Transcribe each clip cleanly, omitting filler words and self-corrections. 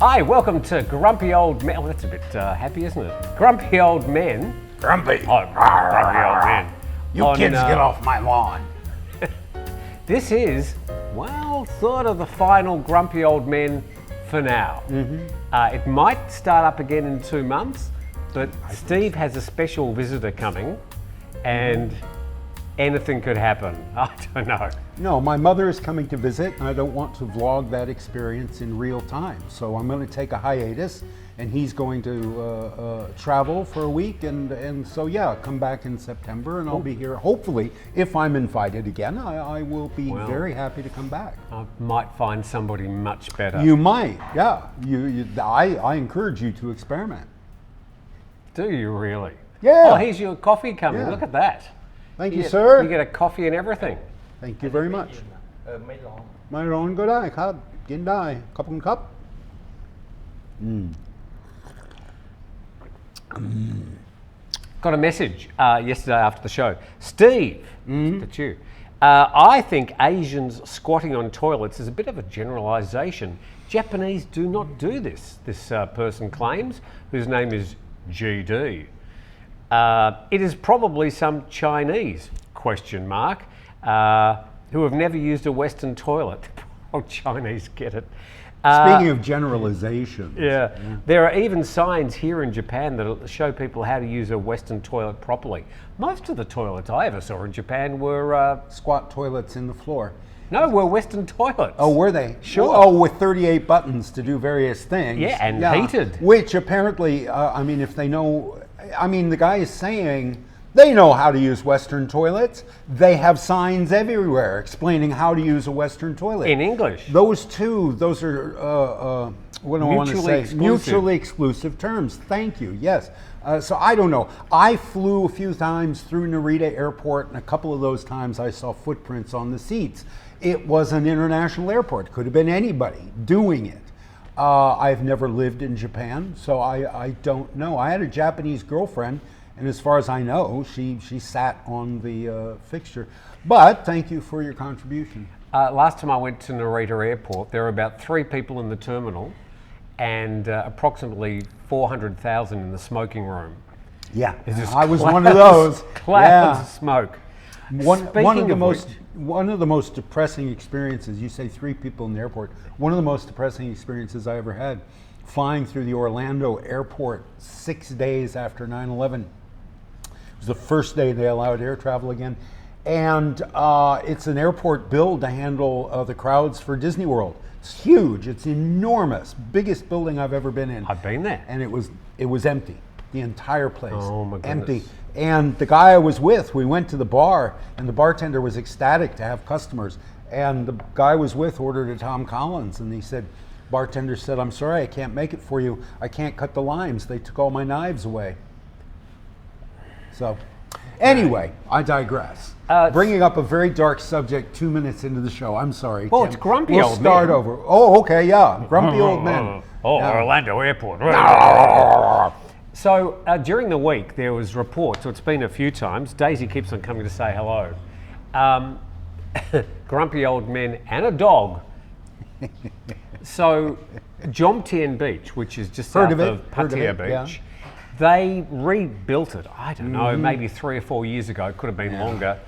Hi, welcome to Grumpy Old Men. Oh, that's a bit happy, isn't it? Grumpy Old Men. Grumpy. Oh, Grumpy Old Men. You kids get off my lawn. This is, well, sort of the final Grumpy Old Men for now. It might start up again in 2 months, but Steve has a special visitor coming and anything could happen. I don't know. No, my mother is coming to visit, and I don't want to vlog that experience in real time. So I'm going to take a hiatus, and he's going to travel for a week, and so yeah, come back in September, and I'll be here. Hopefully, if I'm invited again, I will be very happy to come back. I might find somebody much better. You might, yeah. I encourage you to experiment. Do you really? Yeah. Oh, here's your coffee coming. Yeah. Look at that. Thank you, sir. You get a coffee and everything. Thank you very much. ไม่ร้อนก็ได้ครับกินได้ขอบคุณครับ Got a message yesterday after the show. Steve, that's you. I think Asians squatting on toilets is a bit of a generalisation. Japanese do not do this, this person claims, whose name is GD. It is probably some Chinese, question mark, who have never used a Western toilet. Oh, Chinese get it. Speaking of generalizations. Yeah, there are even signs here in Japan that show people how to use a Western toilet properly. Most of the toilets I ever saw in Japan were... Squat toilets in the floor. No, were Western toilets. Oh, were they? Sure. Oh, with 38 buttons to do various things. Yeah, and heated. Which apparently, I mean, if they know... I mean, the guy is saying they know how to use Western toilets. They have signs everywhere explaining how to use a Western toilet. In English. Those are, what do I want to say? Exclusive. Mutually exclusive terms. Thank you, yes. So I don't know. I flew a few times through Narita Airport, and a couple of those times I saw footprints on the seats. It was an international airport. Could have been anybody doing it. I've never lived in Japan, so I don't know. I had a Japanese girlfriend, and as far as I know, she sat on the fixture. But thank you for your contribution. Last time I went to Narita Airport, there were about 3 people in the terminal and approximately 400,000 in the smoking room. Yeah, Just I was clouds, one of those. Clouds of smoke. One of the most depressing experiences, you say 3 people in the airport, one of the most depressing experiences I ever had, flying through the Orlando airport 6 days after 9/11. It was the first day they allowed air travel again. And it's an airport built to handle the crowds for Disney World. It's huge, it's enormous, biggest building I've ever been in. I've been there. And it was empty, the entire place. Oh my goodness. Empty. And the guy I was with, we went to the bar, and the bartender was ecstatic to have customers. And the guy I was with ordered a Tom Collins, and he said, bartender said, "I'm sorry, I can't make it for you. I can't cut the limes. They took all my knives away." So, anyway, I digress. Bringing up a very dark subject 2 minutes into the show. I'm sorry, Well, Tim. it's Grumpy We'll Old start Men. over. Oh, okay, yeah. Grumpy old men. Oh, Yeah. Orlando Airport. So during the week there was reports, so it's been a few times, Daisy keeps on coming to say hello, grumpy old men and a dog. So Jomtien Beach, which is just south of Pattaya Beach, they rebuilt it, I don't know, maybe 3 or 4 years ago, it could have been longer,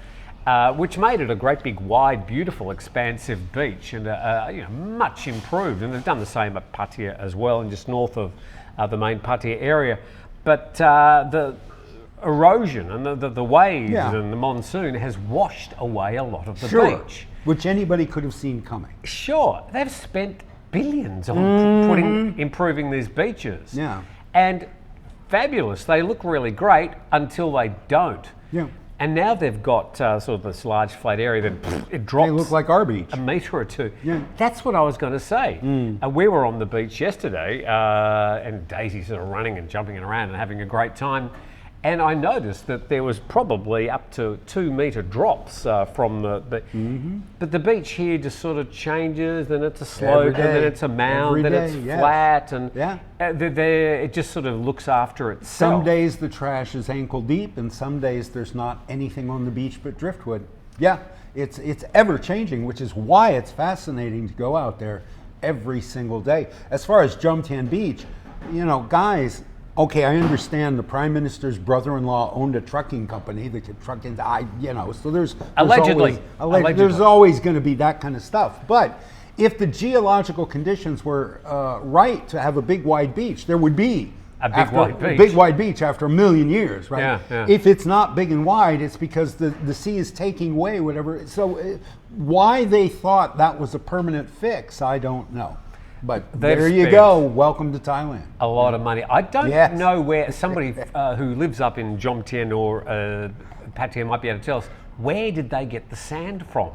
which made it a great big wide beautiful expansive beach and much improved, and they've done the same at Pattaya as well and just north of the main Pattaya area. But the erosion and the waves and the monsoon has washed away a lot of the beach. Which anybody could have seen coming. Sure, they've spent billions on improving these beaches. Yeah. And fabulous, they look really great until they don't. Yeah. And now they've got sort of this large flat area that it drops. They look like our beach. A metre or two. Yeah. That's what I was going to say. We were on the beach yesterday and Daisy sort of running and jumping around and having a great time. And I noticed that there was probably up to 2 metre drops from the but the beach here just sort of changes, then it's a slope, and then it's a mound, then it's flat, and it just sort of looks after itself. Some days the trash is ankle deep, and some days there's not anything on the beach but driftwood. Yeah, it's ever changing, which is why it's fascinating to go out there every single day. As far as Jomtien Beach, you know, guys, okay, I understand the Prime Minister's brother-in-law owned a trucking company that could truck into, so there's Allegedly. There's always going to be that kind of stuff. But if the geological conditions were right to have a big wide beach, there would be a big wide beach after a million years, right? Yeah. If it's not big and wide, it's because the sea is taking away whatever. So why they thought that was a permanent fix, I don't know. But there you go. Welcome to Thailand. A lot of money. I don't know where somebody who lives up in Jomtien or Pattaya might be able to tell us, where did they get the sand from?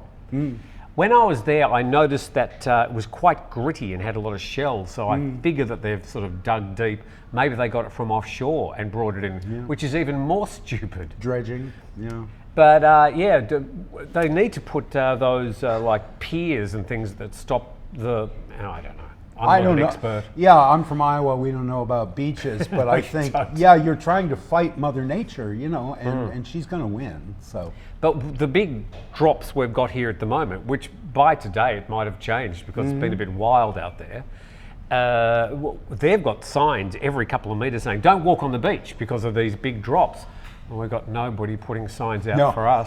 When I was there, I noticed that it was quite gritty and had a lot of shells. So I figure that they've sort of dug deep. Maybe they got it from offshore and brought it in, which is even more stupid. Dredging, yeah. But they need to put those like piers and things that stop the. I don't know. I'm not an expert. Yeah, I'm from Iowa. We don't know about beaches, but I think you're trying to fight Mother Nature, you know, and she's going to win. So. But the big drops we've got here at the moment, which by today it might have changed because it's been a bit wild out there. They've got signs every couple of metres saying, don't walk on the beach because of these big drops. Well, we've got nobody putting signs out for us.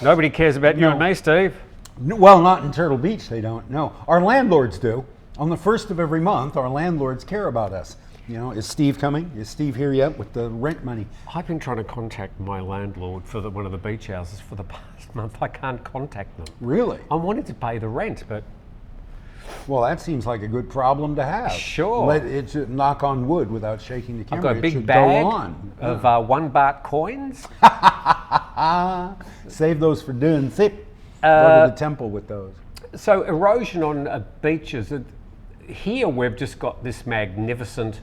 Nobody cares about you and me, Steve. Well, not in Turtle Beach, they don't. No, our landlords do. On the 1st of every month, our landlords care about us. You know, is Steve coming? Is Steve here yet with the rent money? I've been trying to contact my landlord for one of the beach houses for the past month. I can't contact them. Really? I wanted to pay the rent, but... Well, that seems like a good problem to have. Sure. Let it knock on wood without shaking the camera. I've got a big bag of 1 baht coins. Save those for doing zip. Go to the temple with those. So erosion on beaches, here we've just got this magnificent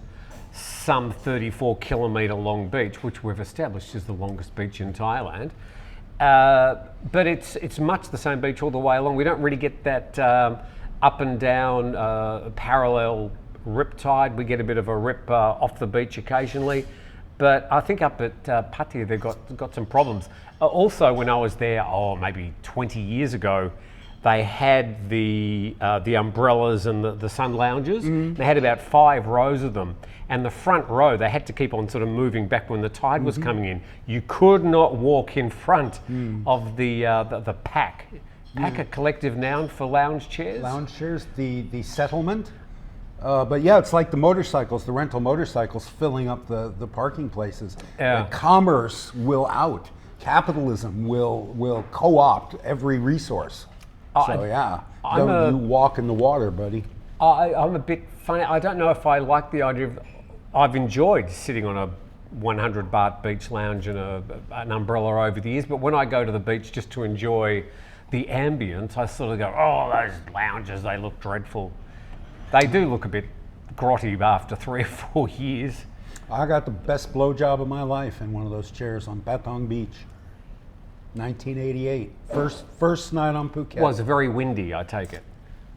some 34 kilometre long beach, which we've established is the longest beach in Thailand. But it's much the same beach all the way along. We don't really get that up and down parallel rip tide. We get a bit of a rip off the beach occasionally. But I think up at Pattaya they've got some problems. Also, when I was there, maybe 20 years ago, they had the umbrellas and the sun lounges. They had about 5 rows of them. And the front row, they had to keep on sort of moving back when the tide was coming in. You could not walk in front of the pack. Pack, a collective noun for lounge chairs? Lounge chairs, the settlement. But yeah, it's like the motorcycles, the rental motorcycles filling up the parking places. Yeah. Commerce will out. Capitalism will co-opt every resource. So you walk in the water, buddy. I'm a bit funny. I don't know if I like the idea of... I've enjoyed sitting on a 100 baht beach lounge and an umbrella over the years, but when I go to the beach just to enjoy the ambience, I sort of go, those lounges, they look dreadful. They do look a bit grotty after 3 or 4 years. I got the best blowjob of my life in one of those chairs on Patong Beach. 1988, first night on Phuket. Was it very windy, I take it?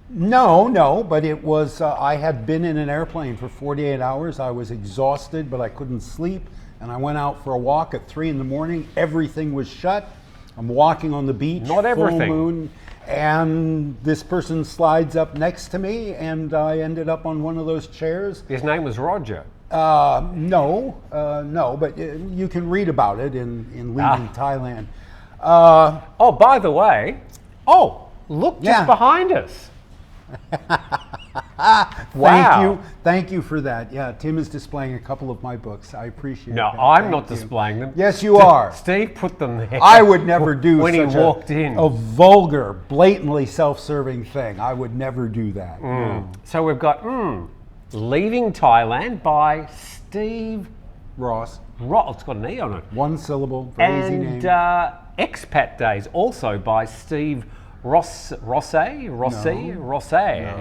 No, but it was, I had been in an airplane for 48 hours. I was exhausted, but I couldn't sleep. And I went out for a walk at 3 in the morning. Everything was shut. I'm walking on the beach, not everything. Full moon, and this person slides up next to me, and I ended up on one of those chairs. His name was Roger. No, but you can read about it in Leaving Thailand. By the way, look just behind us. Wow. Thank you for that. Yeah, Tim is displaying a couple of my books. I appreciate No, that. I'm not displaying them. Yes, you are. Steve put them there. I would never do when such he walked in. A vulgar, blatantly self-serving thing. I would never do that. No. So we've got Leaving Thailand by Steve Ross. It's got an E on it. One syllable, very easy name. And Expat Days, also by Steve Rosset. No,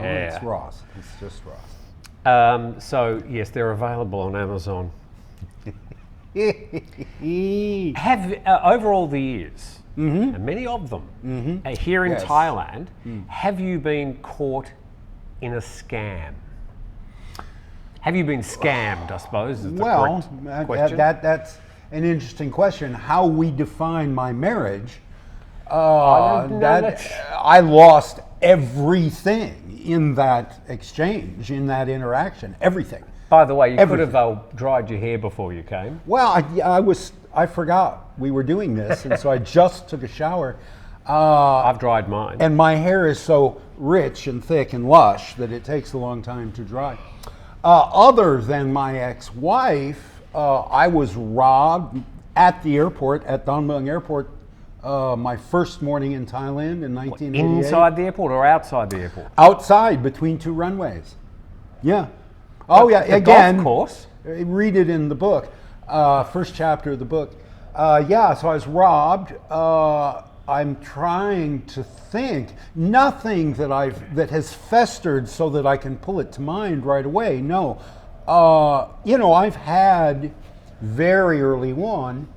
it's Ross. It's just Ross. So yes, they're available on Amazon. Have over all the years, and many of them here in Thailand, have you been caught in a scam? Have you been scammed, I suppose, is the correct question. That's an interesting question. How we define my marriage, I lost everything in that exchange, in that interaction, everything. By the way, you could have dried your hair before you came. Well, I forgot we were doing this, and so I just took a shower. I've dried mine. And my hair is so rich and thick and lush that it takes a long time to dry. Other than my ex-wife, I was robbed at the airport, at Don Mueang Airport, my first morning in Thailand in 1988. Inside the airport or outside the airport? Outside, between two runways. Yeah. Oh, yeah. Again, golf course. Read it in the book, first chapter of the book. Yeah, so I was robbed. I'm trying to think. Nothing that has festered so that I can pull it to mind right away. No. I've had very early on,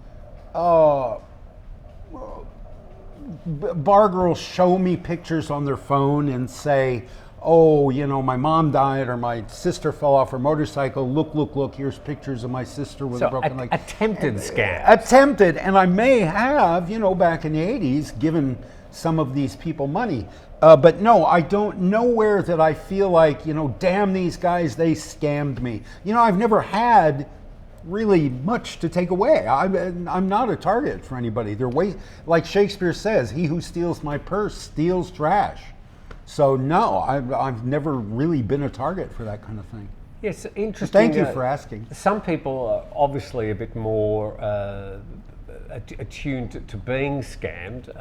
bar girls show me pictures on their phone and say, oh, my mom died, or my sister fell off her motorcycle. Look, here's pictures of my sister with a broken leg. Attempted scam. Attempted, and I may have, back in the 80s, given some of these people money. But no, I don't nowhere that I feel like, damn these guys, they scammed me. I've never had really much to take away. I'm not a target for anybody. They're like Shakespeare says, he who steals my purse steals trash. So no, I've never really been a target for that kind of thing. Yes, interesting. Thank you for asking. Some people are obviously a bit more attuned to being scammed.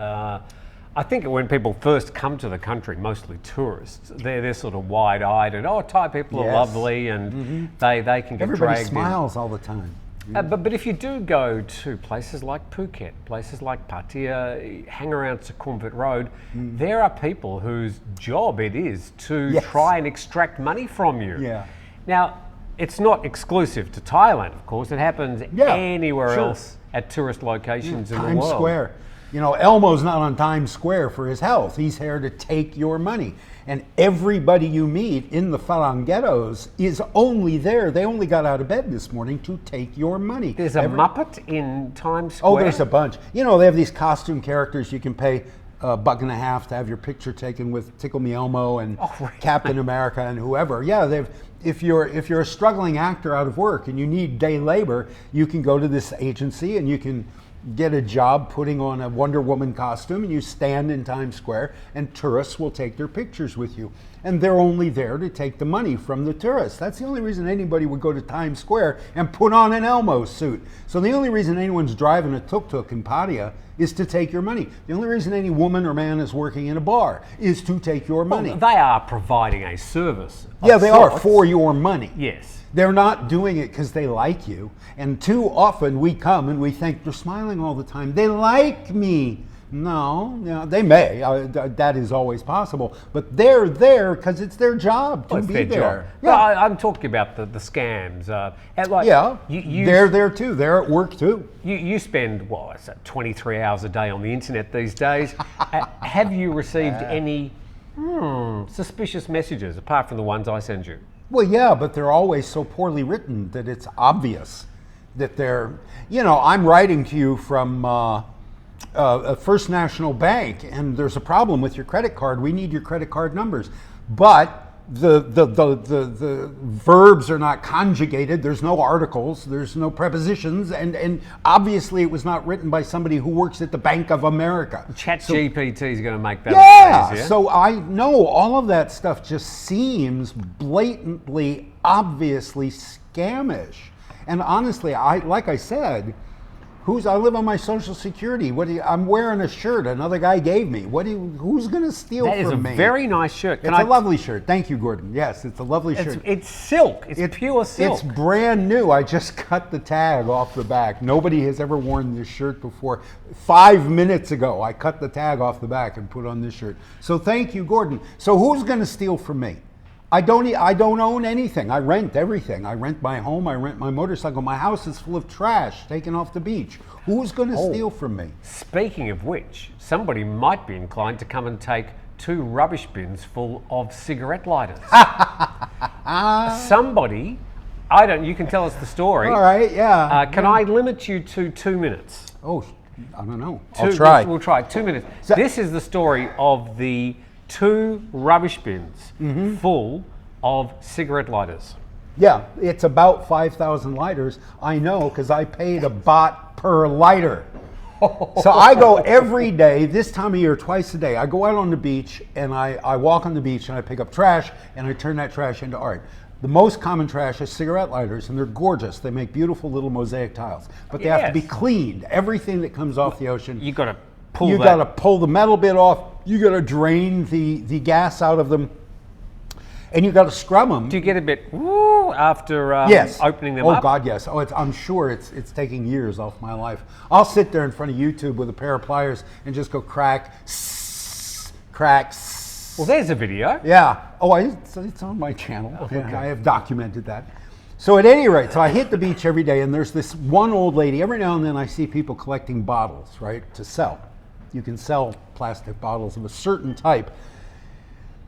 I think when people first come to the country, mostly tourists, they're sort of wide-eyed and, Thai people are lovely, and they can get Everybody dragged smiles all the time. But if you do go to places like Phuket, places like Pattaya, hang around Sukhumvit Road, there are people whose job it is to try and extract money from you. Yeah. Now, it's not exclusive to Thailand, of course. It happens anywhere else at tourist locations in the world. Times Square. Elmo's not on Times Square for his health. He's here to take your money. And everybody you meet in the Phang ghettos is only there. They only got out of bed this morning to take your money. There's a Muppet in Times Square? Oh, there's a bunch. They have these costume characters. You can pay $1.50 to have your picture taken with Tickle Me Elmo and Captain America and whoever. Yeah, if you're a struggling actor out of work and you need day labor, you can go to this agency and you can get a job putting on a Wonder Woman costume, and you stand in Times Square and tourists will take their pictures with you. And they're only there to take the money from the tourists. That's the only reason anybody would go to Times Square and put on an Elmo suit. So the only reason anyone's driving a tuk-tuk in Pattaya is to take your money. The only reason any woman or man is working in a bar is to take your money. Well, they are providing a service. Yeah, they are for your money. Yes. They're not doing it because they like you. And too often we come and we think they're smiling all the time. They like me. No, they may. That is always possible. But they're there because it's their job to be there. Yeah. No, I'm talking about the scams. They're there too. They're at work too. You spend, 23 hours a day on the internet these days. Have you received any suspicious messages apart from the ones I send you? Well, yeah, but they're always so poorly written that it's obvious that they're, I'm writing to you from First National Bank, and there's a problem with your credit card. We need your credit card numbers. But the verbs are not conjugated. There's no articles. There's no prepositions. And obviously it was not written by somebody who works at the Bank of America. ChatGPT is going to make that easier. So I know all of that stuff just seems blatantly, obviously scamish. And honestly, like I said, I live on my Social Security. I'm wearing a shirt another guy gave me. Who's going to steal from me? That is a very nice shirt. It's a lovely shirt. Thank you, Gordon. Yes, it's a lovely shirt. It's silk. It's pure silk. It's brand new. I just cut the tag off the back. Nobody has ever worn this shirt before. 5 minutes ago, I cut the tag off the back and put on this shirt. So thank you, Gordon. So who's going to steal from me? I don't own anything. I rent everything. I rent my home. I rent my motorcycle. My house is full of trash taken off the beach. Who's going to steal from me? Speaking of which, somebody might be inclined to come and take 2 rubbish bins full of cigarette lighters. Somebody, you can tell us the story. All right, yeah. Can I limit you to 2 minutes? Oh, I don't know. I'll try. We'll try 2 minutes. This is the story of the 2 rubbish bins full of cigarette lighters. Yeah, it's about 5,000 lighters. I know because I paid a baht per lighter. So I go every day, this time of year, twice a day. I go out on the beach and I walk on the beach and I pick up trash and I turn that trash into art. The most common trash is cigarette lighters, and they're gorgeous. They make beautiful little mosaic tiles, but they have to be cleaned. Everything that comes off the ocean, You got to pull. you got to pull the metal bit off. You got to drain the gas out of them, and you got to scrub them. Do you get a bit woo after Yes. opening them up? Oh God, yes. Oh, I'm sure it's taking years off my life. I'll sit there in front of YouTube with a pair of pliers and just go crack, crack. Well, there's a video. Yeah. Oh, it's on my channel. Okay. I have documented that. So at any rate, so I hit the beach every day, and there's this one old lady. Every now and then I see people collecting bottles, right, to sell. You can sell plastic bottles of a certain type.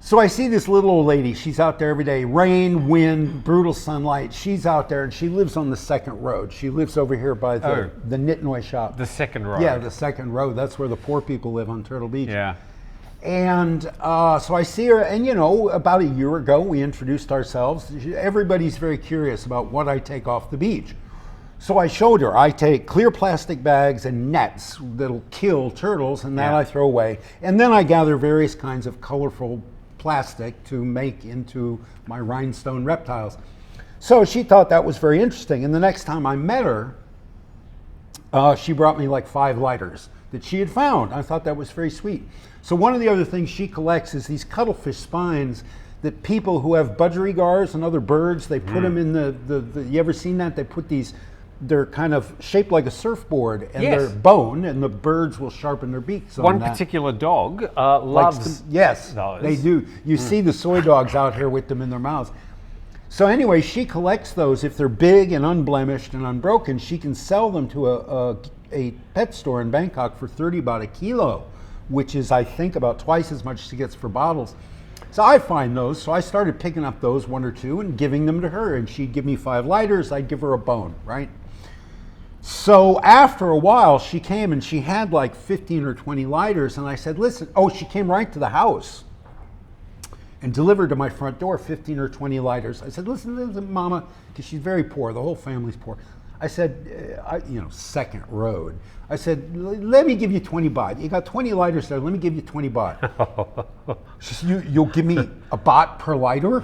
So I see this little old lady. She's out there every day, rain, wind, brutal sunlight. She's out there, and she lives on the second road. She lives over here by the Nitnoy shop. The second road. Yeah, the second road. That's where the poor people live on Turtle Beach. Yeah. And so I see her, and about a year ago, we introduced ourselves. Everybody's very curious about what I take off the beach. So I showed her, I take clear plastic bags and nets that'll kill turtles, and that I throw away. And then I gather various kinds of colorful plastic to make into my rhinestone reptiles. So she thought that was very interesting. And the next time I met her, she brought me like 5 lighters that she had found. I thought that was very sweet. So one of the other things she collects is these cuttlefish spines that people who have budgerigars and other birds, they put them in the you ever seen that? They put these, they're kind of shaped like a surfboard, and they're bone, and the birds will sharpen their beaks on One that. particular dog loves Yes, those. they do. You see the soy dogs out here with them in their mouths. So anyway, she collects those. If they're big and unblemished and unbroken, she can sell them to a pet store in Bangkok for 30 baht a kilo, which is, I think, about twice as much as she gets for bottles. So I find those, so I started picking up those 1 or 2 and giving them to her, and she'd give me 5 lighters, I'd give her a bone, right? So after a while, she came and she had like 15 or 20 lighters, and I said, listen, she came right to the house and delivered to my front door 15 or 20 lighters. I said, listen, Mama, because she's very poor, the whole family's poor. I said, second road. I said, let me give you 20 baht. You got 20 lighters there, let me give you 20 baht. She said, you'll give me a baht per lighter?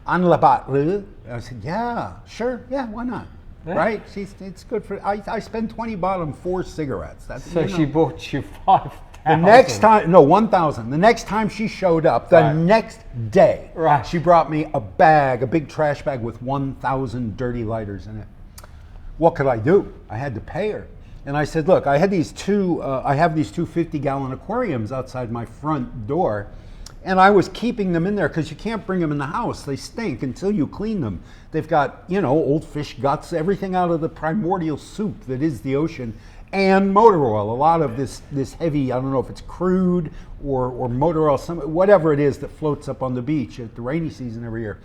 An la baht le? I said, yeah, sure, yeah, why not? Yeah. Right? It's good for, I spend 20 baht on 4 cigarettes. So she bought you 5,000. The next time, 1,000. The next time she showed up, the next day, she brought me a big trash bag with 1,000 dirty lighters in it. What could I do? I had to pay her. And I said, look, I have these two 50-gallon aquariums outside my front door, and I was keeping them in there because you can't bring them in the house. They stink until you clean them. They've got, old fish guts, everything out of the primordial soup that is the ocean, and motor oil. A lot of this heavy, I don't know if it's crude or motor oil, whatever it is that floats up on the beach at the rainy season every year.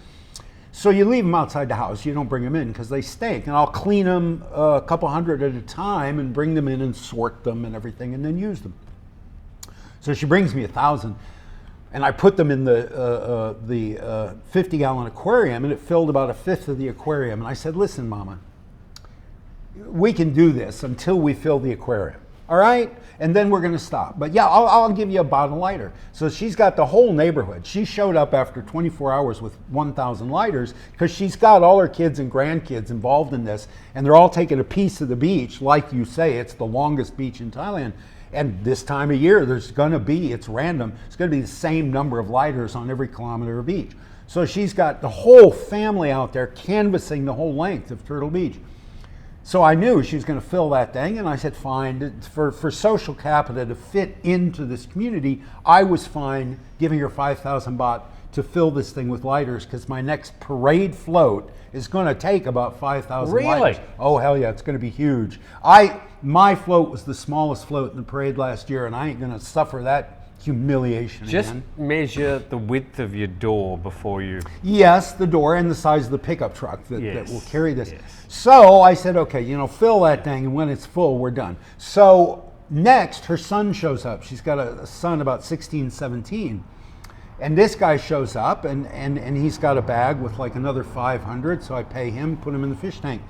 So you leave them outside the house. You don't bring them in because they stink. And I'll clean them a couple hundred at a time and bring them in and sort them and everything and then use them. So she brings me 1,000. And I put them in the 50-gallon aquarium, and it filled about 1/5 of the aquarium. And I said, listen, Mama, we can do this until we fill the aquarium. All right? And then we're going to stop. But yeah, I'll give you a bottle lighter. So she's got the whole neighborhood. She showed up after 24 hours with 1,000 lighters because she's got all her kids and grandkids involved in this. And they're all taking a piece of the beach. Like you say, it's the longest beach in Thailand. And this time of year, it's random. It's going to be the same number of lighters on every kilometer of beach. So she's got the whole family out there canvassing the whole length of Turtle Beach. So I knew she was going to fill that thing, and I said, fine. For social capita to fit into this community, I was fine giving her 5,000 baht to fill this thing with lighters, because my next parade float is going to take about 5,000 lighters. Oh, hell yeah, it's going to be huge. My float was the smallest float in the parade last year, and I ain't going to suffer that humiliation Just again. measure the width of your door before you... Yes, the door and the size of the pickup truck that will carry this. Yes. So I said, okay, fill that thing, and when it's full, we're done. So next, her son shows up. She's got a son about 16, 17. And this guy shows up, and he's got a bag with like another 500, so I pay him, put him in the fish tank.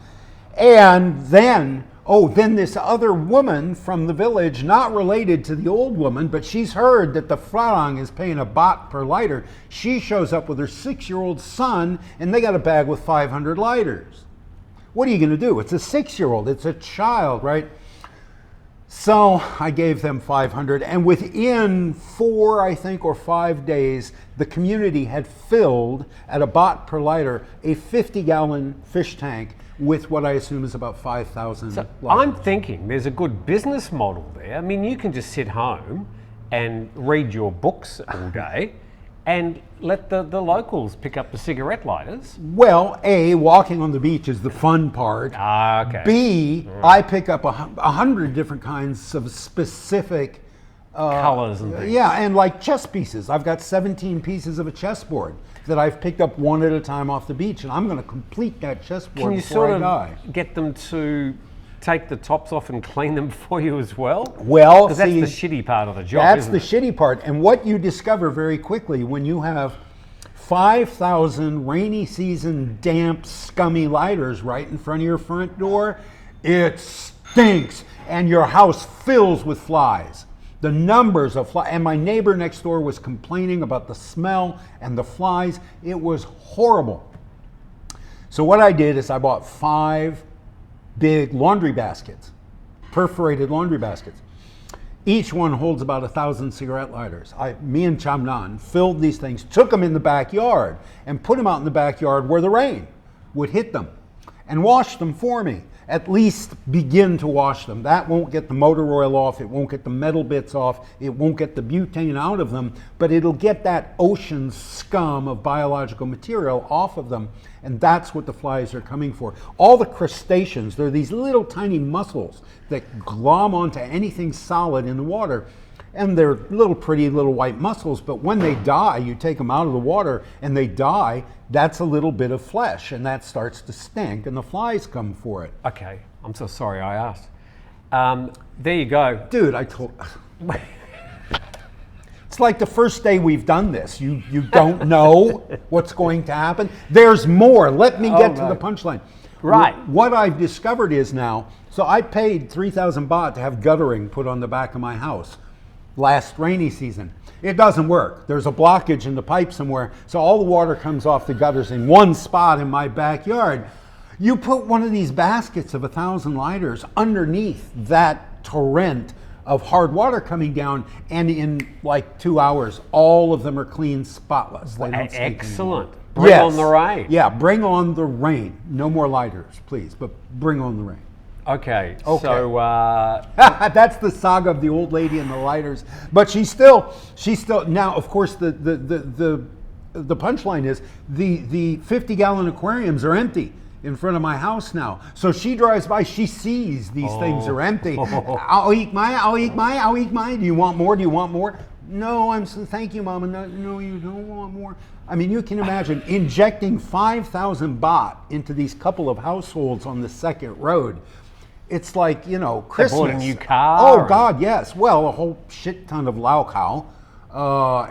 And then this other woman from the village, not related to the old woman, but she's heard that the Phang is paying $1 per lighter. She shows up with her 6-year-old son, and they got a bag with 500 lighters. What are you going to do? It's a 6-year-old. It's a child, right? So I gave them 500, and within 4, I think, or 5 days, the community had filled at $1 per lighter a 50-gallon fish tank with what I assume is about 5,000 So lighters. I'm thinking there's a good business model there. I mean, you can just sit home and read your books all day and let the locals pick up the cigarette lighters. Well, A, walking on the beach is the fun part. Ah, okay. B, I pick up 100 different kinds of specific Colors and things. Yeah, and like chess pieces. I've got 17 pieces of a chessboard that I've picked up one at a time off the beach, and I'm going to complete that chessboard Can you before sort I die. of get them to take the tops off and clean them for you as well? Well, because that's see, the shitty part of the job, that's isn't the it? shitty part. And what you discover very quickly when you have 5,000 rainy season, damp, scummy lighters right in front of your front door, it stinks, and your house fills with flies. The numbers of flies, and my neighbor next door was complaining about the smell and the flies. It was horrible. So what I did is I bought 5 big laundry baskets, perforated laundry baskets. Each one holds about 1,000 cigarette lighters. Me and Chamnan filled these things, took them in the backyard, and put them out in the backyard where the rain would hit them, and washed them for me. At least begin to wash them. That won't get the motor oil off, it won't get the metal bits off, it won't get the butane out of them, but it'll get that ocean scum of biological material off of them, and that's what the flies are coming for. All the crustaceans, they're these little tiny mussels that glom onto anything solid in the water, and they're little pretty little white mussels, but when they die, you take them out of the water and they die, that's a little bit of flesh, and that starts to stink, and the flies come for it. Okay, I'm so sorry I asked. There you go. Dude, I told... It's like the first day we've done this. You don't know what's going to happen. There's more. Let me get to the punchline. Right. What I've discovered is now, so I paid 3,000 baht to have guttering put on the back of my house last rainy season. It doesn't work. There's a blockage in the pipe somewhere, so all the water comes off the gutters in one spot in my backyard. You put one of these baskets of 1,000 lighters underneath that torrent of hard water coming down, and in like 2 hours, all of them are clean, spotless. They don't stink Excellent. anymore. Bring Yes. on the rain. Yeah, bring on the rain. No more lighters, please, but bring on the rain. Okay. Okay. So That's the saga of the old lady and the lighters. But she's still now. Of course, the punchline is the 50-gallon aquariums are empty in front of my house now. So she drives by, she sees these things are empty. I'll eat mine. Do you want more? Do you want more? No, thank you, Mama. No, you don't want more. I mean, you can imagine injecting 5,000 baht into these couple of households on the second road. It's like, Christmas. bought a new car. Oh, God, yes. Well, a whole shit ton of Lao Khao,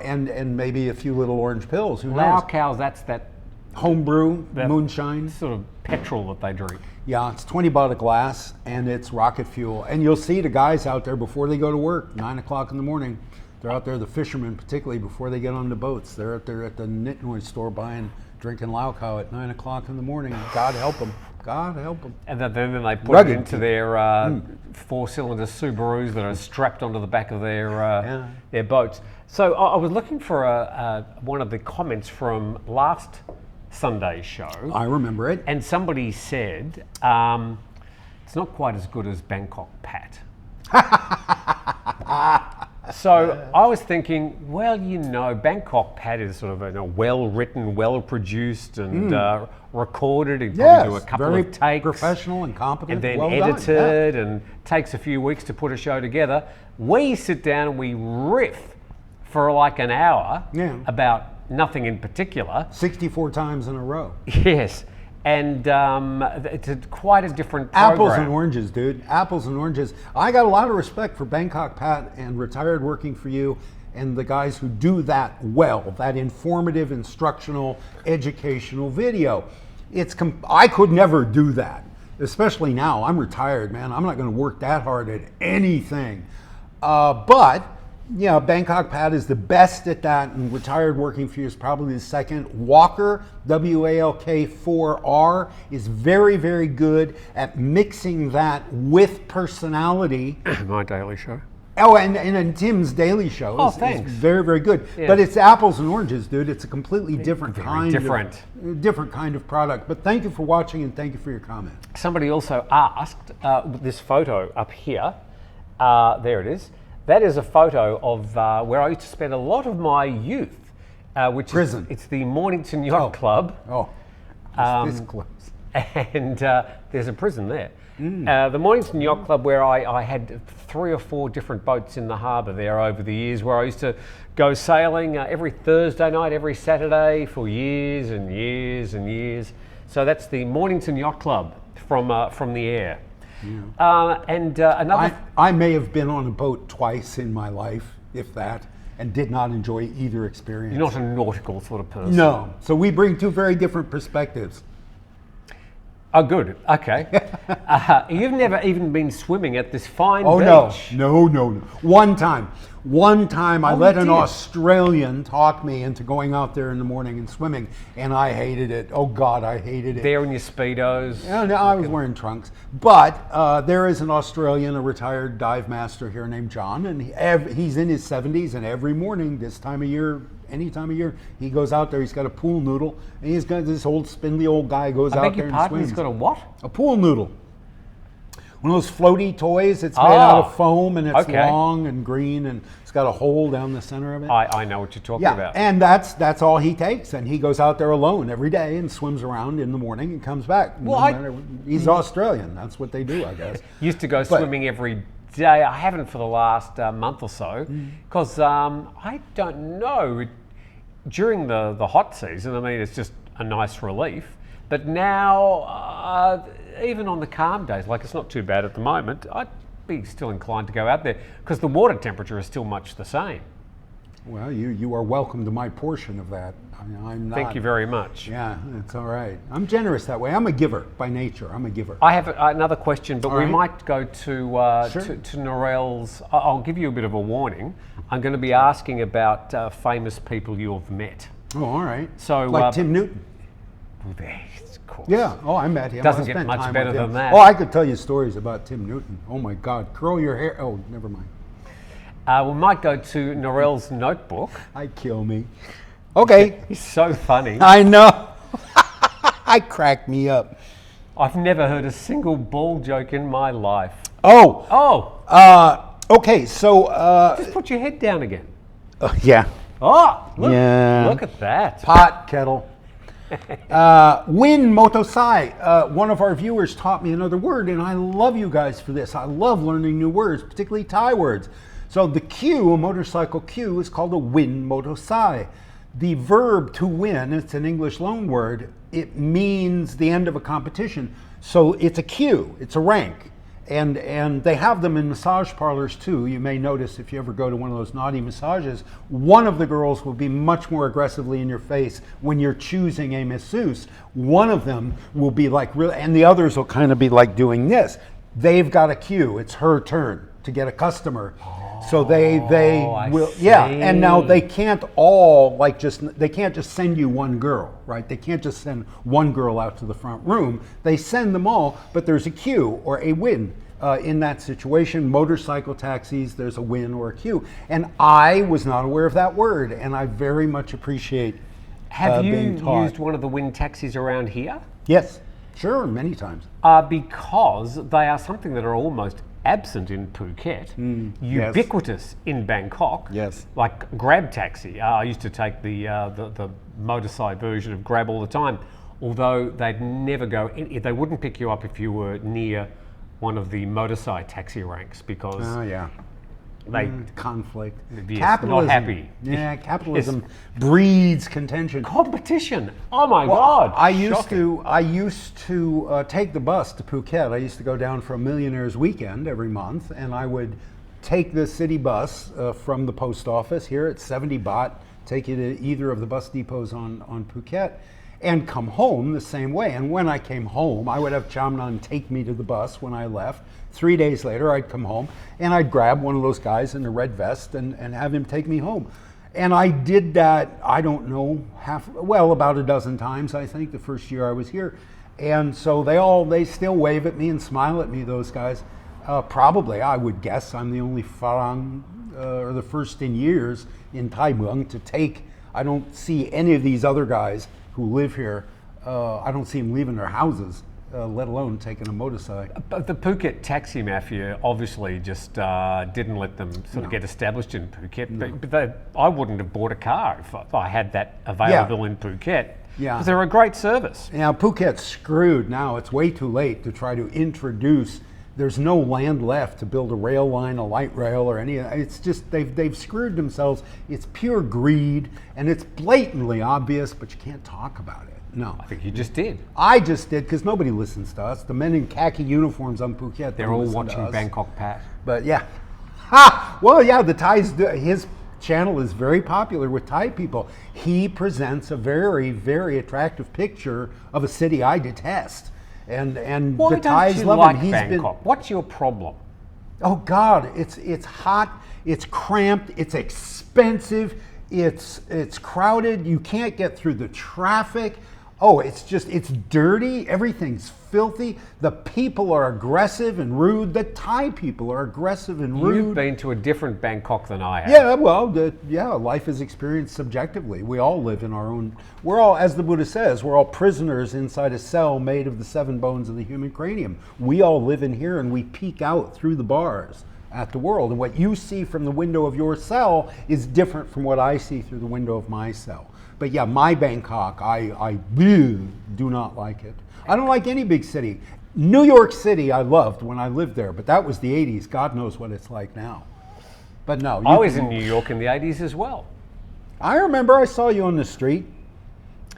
and maybe a few little orange pills. Who Lao knows? Khao, that's that Homebrew, that moonshine. sort of petrol that they drink. Yeah, it's 20 baht a glass, and it's rocket fuel. And you'll see the guys out there before they go to work, 9 o'clock in the morning. They're out there, the fishermen particularly, before they get on the boats. They're out there at the Nitnoy store drinking Lao Khao at 9 o'clock in the morning. God help them. God help them. And then they put Rugged it into their 4-cylinder Subarus that are strapped onto the back of their boats. So I was looking for one of the comments from last Sunday's show. I remember it. And somebody said, it's not quite as good as Bangkok Pat. So I was thinking, well, Bangkok Pat is sort of well-written, well-produced, and recorded. He probably do a couple very of takes, professional and competent, and then well done, edited, and takes a few weeks to put a show together. We sit down and we riff for like an hour about nothing in particular. 64 times in a row. Yes, and it's quite a different program. Apples and oranges, dude. Apples and oranges. I got a lot of respect for Bangkok Pat and Retired Working for You and the guys who do that well, that informative, instructional, educational video. I could never do that, especially now. I'm retired, man. I'm not going to work that hard at anything. But yeah, Bangkok Pat is the best at that, and Retired Working for You is probably the second. Walker, WALK4R, is very, very good at mixing that with personality. My daily show. Oh, and Tim's Daily Show is very, very good. Yeah. But it's apples and oranges, dude. It's a completely different kind of product. But thank you for watching, and thank you for your comment. Somebody also asked this photo up here. There it is. That is a photo of where I used to spend a lot of my youth, which prison. It's the Mornington Yacht Club. Oh, this close. And there's a prison there. The Mornington Yacht Club, where I had 3 or 4 different boats in the harbour there over the years, where I used to go sailing every Thursday night, every Saturday for years and years and years. So that's the Mornington Yacht Club from the air. Yeah. Another... I may have been on a boat twice in my life, if that, and did not enjoy either experience. You're not a nautical sort of person. No. So we bring 2 very different perspectives. Oh, good. Okay. You've never even been swimming at this fine beach. No. One time I let an Australian talk me into going out there in the morning and swimming, and I hated it. Oh God, I hated it. There in your Speedos. Yeah, no, I was wearing trunks. But there is an Australian, a retired dive master here named John, and he's in his 70s, and every morning, this time of year, any time of year, he goes out there. He's got a pool noodle, and he's got this old spindly old guy goes out there and swims. He's got a what? A pool noodle. One of those floaty toys. It's made out of foam, and it's long and green, and it's got a hole down the center of it. I know what you're talking about. And that's all he takes, and he goes out there alone every day and swims around in the morning and comes back. Well, he's Australian. That's what they do, I guess. Used to go swimming every day. I haven't for the last month or so, because I don't know. During the hot season, I mean, it's just a nice relief. But now, even on the calm days, like it's not too bad at the moment, I'd be still inclined to go out there because the water temperature is still much the same. Well, you are welcome to my portion of that. I'm not. Thank you very much. Yeah, it's all right. I'm generous that way. I'm a giver by nature. I'm a giver. I have another question, but we might go to Norel's. I'll give you a bit of a warning. I'm going to be asking about famous people you've met. Oh, all right. So, like Tim Newton. Of course. Yeah. Oh, I met him. Doesn't get much better than that. Oh, I could tell you stories about Tim Newton. Oh my God, curl your hair. Oh, never mind. We might go to Norel's notebook. Kill me. Okay. He's so funny. I know. I crack me up. I've never heard a single ball joke in my life. Okay, so... just put your head down again. Yeah. Oh, look at that. Pot, kettle. Win Motosai. One of our viewers taught me another word, and I love you guys for this. I love learning new words, particularly Thai words. So the cue, a motorcycle cue, is called a win Motosai. The verb to win, it's an English loan word, it means the end of a competition. So it's a cue, it's a rank. And they have them in massage parlors too. You may notice if you ever go to one of those naughty massages, one of the girls will be much more aggressively in your face when you're choosing a masseuse. One of them will be like, and the others will kind of be like doing this. They've got a cue, it's her turn to get a customer. So they will, and now they can't all they can't just send you one girl, right? They can't just send one girl out to the front room. They send them all, but there's a queue or a win in that situation. Motorcycle taxis, there's a win or a queue. And I was not aware of that word, and I very much appreciate Have you being taught. used one of the win taxis around here? Yes, sure, many times. Because they are something that are almost absent in Phuket, ubiquitous in Bangkok. Yes. Like Grab taxi. I used to take the motorcycle version of Grab all the time, although they'd never go in, they wouldn't pick you up if you were near one of the motorcycle taxi ranks because conflict. Yes, Capitalism. not happy. Yeah, capitalism breeds contention. Competition. Oh my God. I used to take the bus to Phuket. I used to go down for a millionaire's weekend every month, and I would take the city bus from the post office here at 70 baht, take you to either of the bus depots on Phuket, and come home the same way. And when I came home, I would have Chamnan take me to the bus when I left. 3 days later, I'd come home and I'd grab one of those guys in the red vest and have him take me home. And I did that, I don't know, about a dozen times, I think, the first year I was here. And so they still wave at me and smile at me, those guys. Probably, I would guess, I'm the only Phang, or the first in years in Thai Muang to take. I don't see any of these other guys who live here. I don't see them leaving their houses, let alone taking a motorcycle. But the Phuket taxi mafia obviously just didn't let them sort of get established in Phuket. No. But I wouldn't have bought a car if I had that available in Phuket. Yeah. Because they're a great service. Now, Phuket's screwed now. It's way too late to try to introduce. There's no land left to build a rail line, a light rail, or any. It's just they've screwed themselves. It's pure greed, and it's blatantly obvious, but you can't talk about it. No. I think you just did. I just did, because nobody listens to us. The men in khaki uniforms on Phuket, they're all watching Bangkok Pat. But yeah. Ha! Well, yeah, the Thais, his channel is very popular with Thai people. He presents a very, very attractive picture of a city I detest. And why the Thais love like him. Bangkok? What's your problem? Oh God, it's hot, it's cramped, it's expensive, it's crowded. You can't get through the traffic. Oh, it's dirty. Everything's filthy. The people are aggressive and rude. The Thai people are aggressive and rude. You've been to a different Bangkok than I have. Yeah, well, life is experienced subjectively. We all live in our own. We're all, as the Buddha says, we're all prisoners inside a cell made of the 7 bones of the human cranium. We all live in here, and we peek out through the bars at the world. And what you see from the window of your cell is different from what I see through the window of my cell. But yeah, my Bangkok, I do not like it. I don't like any big city. New York City I loved when I lived there, but that was the 80s. God knows what it's like now. But no. I was in New York in the 80s as well. I remember I saw you on the street.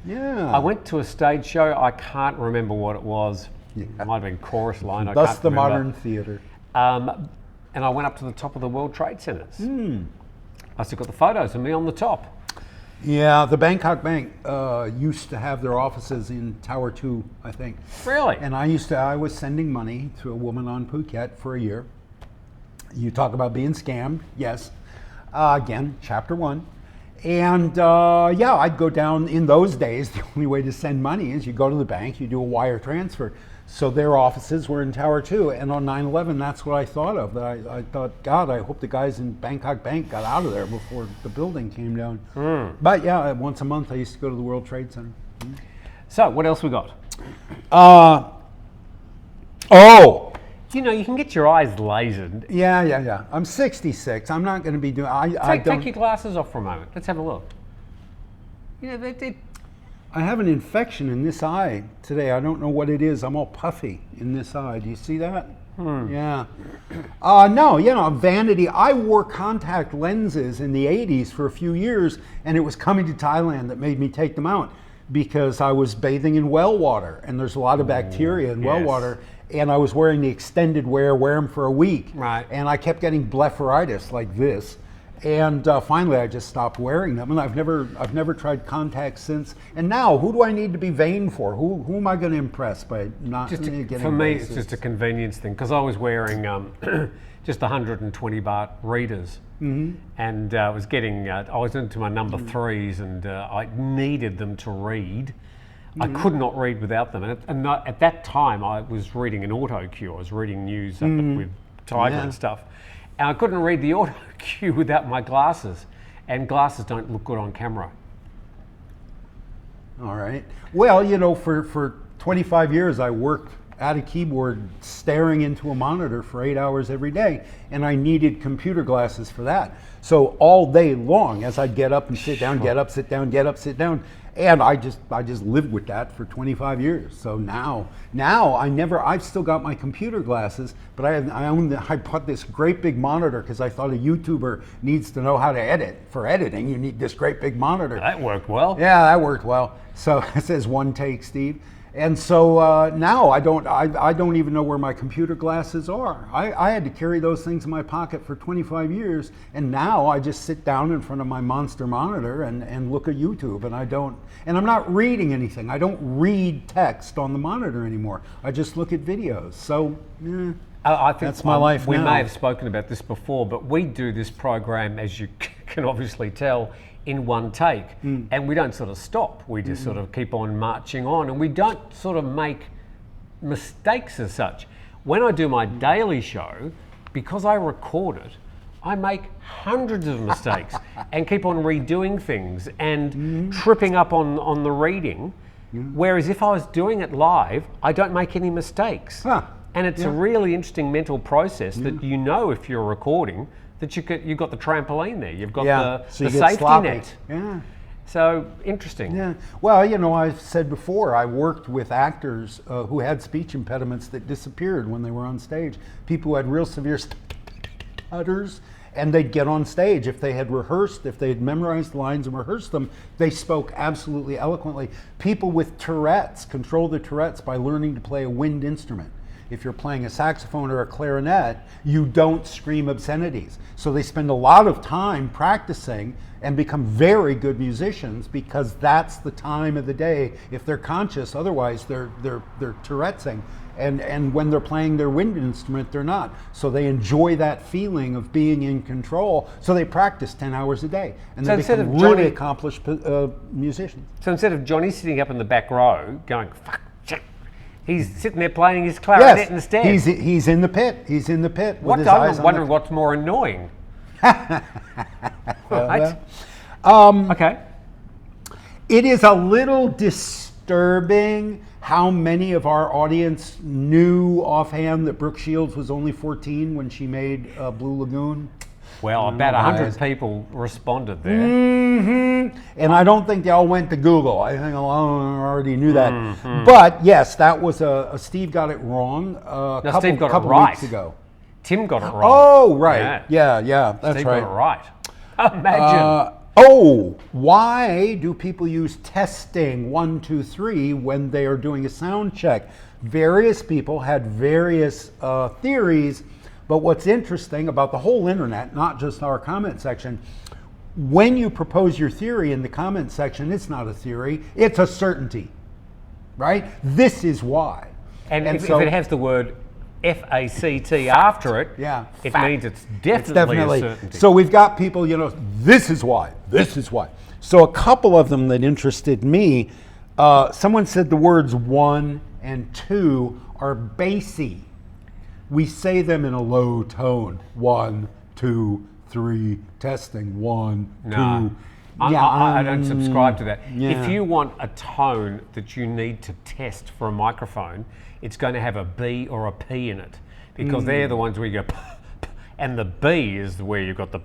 Yeah. I went to a stage show. I can't remember what it was. Yeah. It might have been Chorus Line. Thus the modern theater. And I went up to the top of the World Trade Centers. I still got the photos of me on the top. Yeah, the Bangkok Bank used to have their offices in Tower 2, I think. Really? And I was sending money to a woman on Phuket for a year. You talk about being scammed, yes. Again, chapter 1. And I'd go down in those days. The only way to send money is you go to the bank, you do a wire transfer. So their offices were in Tower 2, and on 9/11, that's what I thought of. I thought, God, I hope the guys in Bangkok Bank got out of there before the building came down. But yeah, once a month I used to go to the World Trade Center. So what else we got? You know, you can get your eyes lasered. Yeah. I'm 66. I'm not going to be doing. Take your glasses off for a moment. Let's have a look. You know, I have an infection in this eye today. I don't know what it is. I'm all puffy in this eye. Do you see that? Yeah. No, vanity. I wore contact lenses in the 80s for a few years, and it was coming to Thailand that made me take them out, because I was bathing in well water, and there's a lot of bacteria in well water, and I was wearing the extended wear them for a week. Right. And I kept getting blepharitis like this. And finally, I just stopped wearing them, and I've never tried contacts since. And now, who do I need to be vain for? Who am I going to impress by not getting? For me, it's just a convenience thing, because I was wearing just 120 baht readers, and I was into my number 3s, and I needed them to read. I could not read without them, and at that time, I was reading an auto cue. I was reading news up with Tiger and stuff. And I couldn't read the auto cue without my glasses, and glasses don't look good on camera. All right. Well, for 25 years I worked at a keyboard staring into a monitor for 8 hours every day, and I needed computer glasses for that. So all day long, as I'd get up and sit down, get up, sit down, get up, sit down, and I just lived with that for 25 years. So now I've still got my computer glasses, but I bought this great big monitor because I thought a YouTuber needs to know how to edit. For editing, you need this great big monitor. That worked well. Yeah, that worked well. So it says one take, Steve. And so now I don't even know where my computer glasses are. I had to carry those things in my pocket for 25 years, and now I just sit down in front of my monster monitor and look at YouTube, and I'm not reading anything. I don't read text on the monitor anymore. I just look at videos. So I think that's my life we now. may have spoken about this before, but we do this program, as you can obviously tell, in one take, and we don't sort of stop. We just sort of keep on marching on, and we don't sort of make mistakes as such. When I do my daily show, because I record it, I make hundreds of mistakes and keep on redoing things and tripping up on the reading. Whereas if I was doing it live, I don't make any mistakes. And it's a really interesting mental process that you know if you're recording that you've got the trampoline there, you've got the safety sloppy. net. Yeah. So interesting. Yeah. Well, I've said before, I worked with actors who had speech impediments that disappeared when they were on stage. People who had real severe stutters, and they'd get on stage. If they had rehearsed, if they had memorized lines and rehearsed them, they spoke absolutely eloquently. People with Tourette's control the Tourette's by learning to play a wind instrument. If you're playing a saxophone or a clarinet, you don't scream obscenities. So they spend a lot of time practicing and become very good musicians because that's the time of the day if they're conscious. Otherwise, they're Tourette'sing. And when they're playing their wind instrument, they're not. So they enjoy that feeling of being in control. So they practice 10 hours a day. And they become really accomplished musicians. So instead of Johnny sitting up in the back row going, fuck, shit, he's sitting there playing his clarinet instead. He's in the pit. He's in the pit. I'm wondering what's more annoying. Right? Okay. It is a little disturbing how many of our audience knew offhand that Brooke Shields was only 14 when she made Blue Lagoon. Well, about 100 people responded there. And I don't think they all went to Google. I think a lot of them already knew that. But yes, that was Steve got it wrong a couple weeks ago. Tim got it wrong. Oh, right. Yeah, that's Steve right. got it right. Imagine. Why do people use testing 1, 2, 3 when they are doing a sound check? Various people had various theories. But what's interesting about the whole internet, not just our comment section, when you propose your theory in the comment section, it's not a theory, it's a certainty, right? This is why. And if it has the word FACT after it, it means it's definitely a certainty. So we've got people, this is why, this is why. So a couple of them that interested me, someone said the words 1 and 2 are bassy. We say them in a low tone. 1, 2, 3, testing. 1, 2. I don't subscribe to that. If you want a tone that you need to test for a microphone, it's going to have a B or a P in it because they're the ones where you go, and the B is where you've got the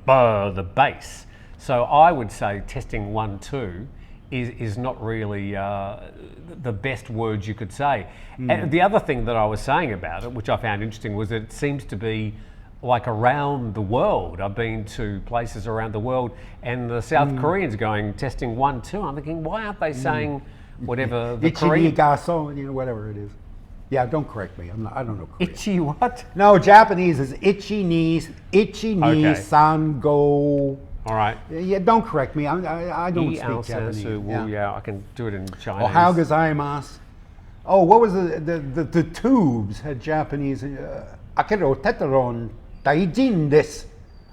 bass. So I would say testing 1, 2 is not really the best words you could say. And the other thing that I was saying about it, which I found interesting, was that it seems to be like around the world. I've been to places around the world and the South Koreans going testing 1, 2. I'm thinking, why aren't they saying whatever the Korean... Ichi whatever it is. Yeah, don't correct me. I don't know Korean. Itchy what? No, Japanese is ichi ni san go. All right. Yeah, don't correct me. I don't speak Japanese. I can do it in Chinese. Ohayou gozaimasu. Oh, what was the tubes had Japanese. Akero teteron taijin desu.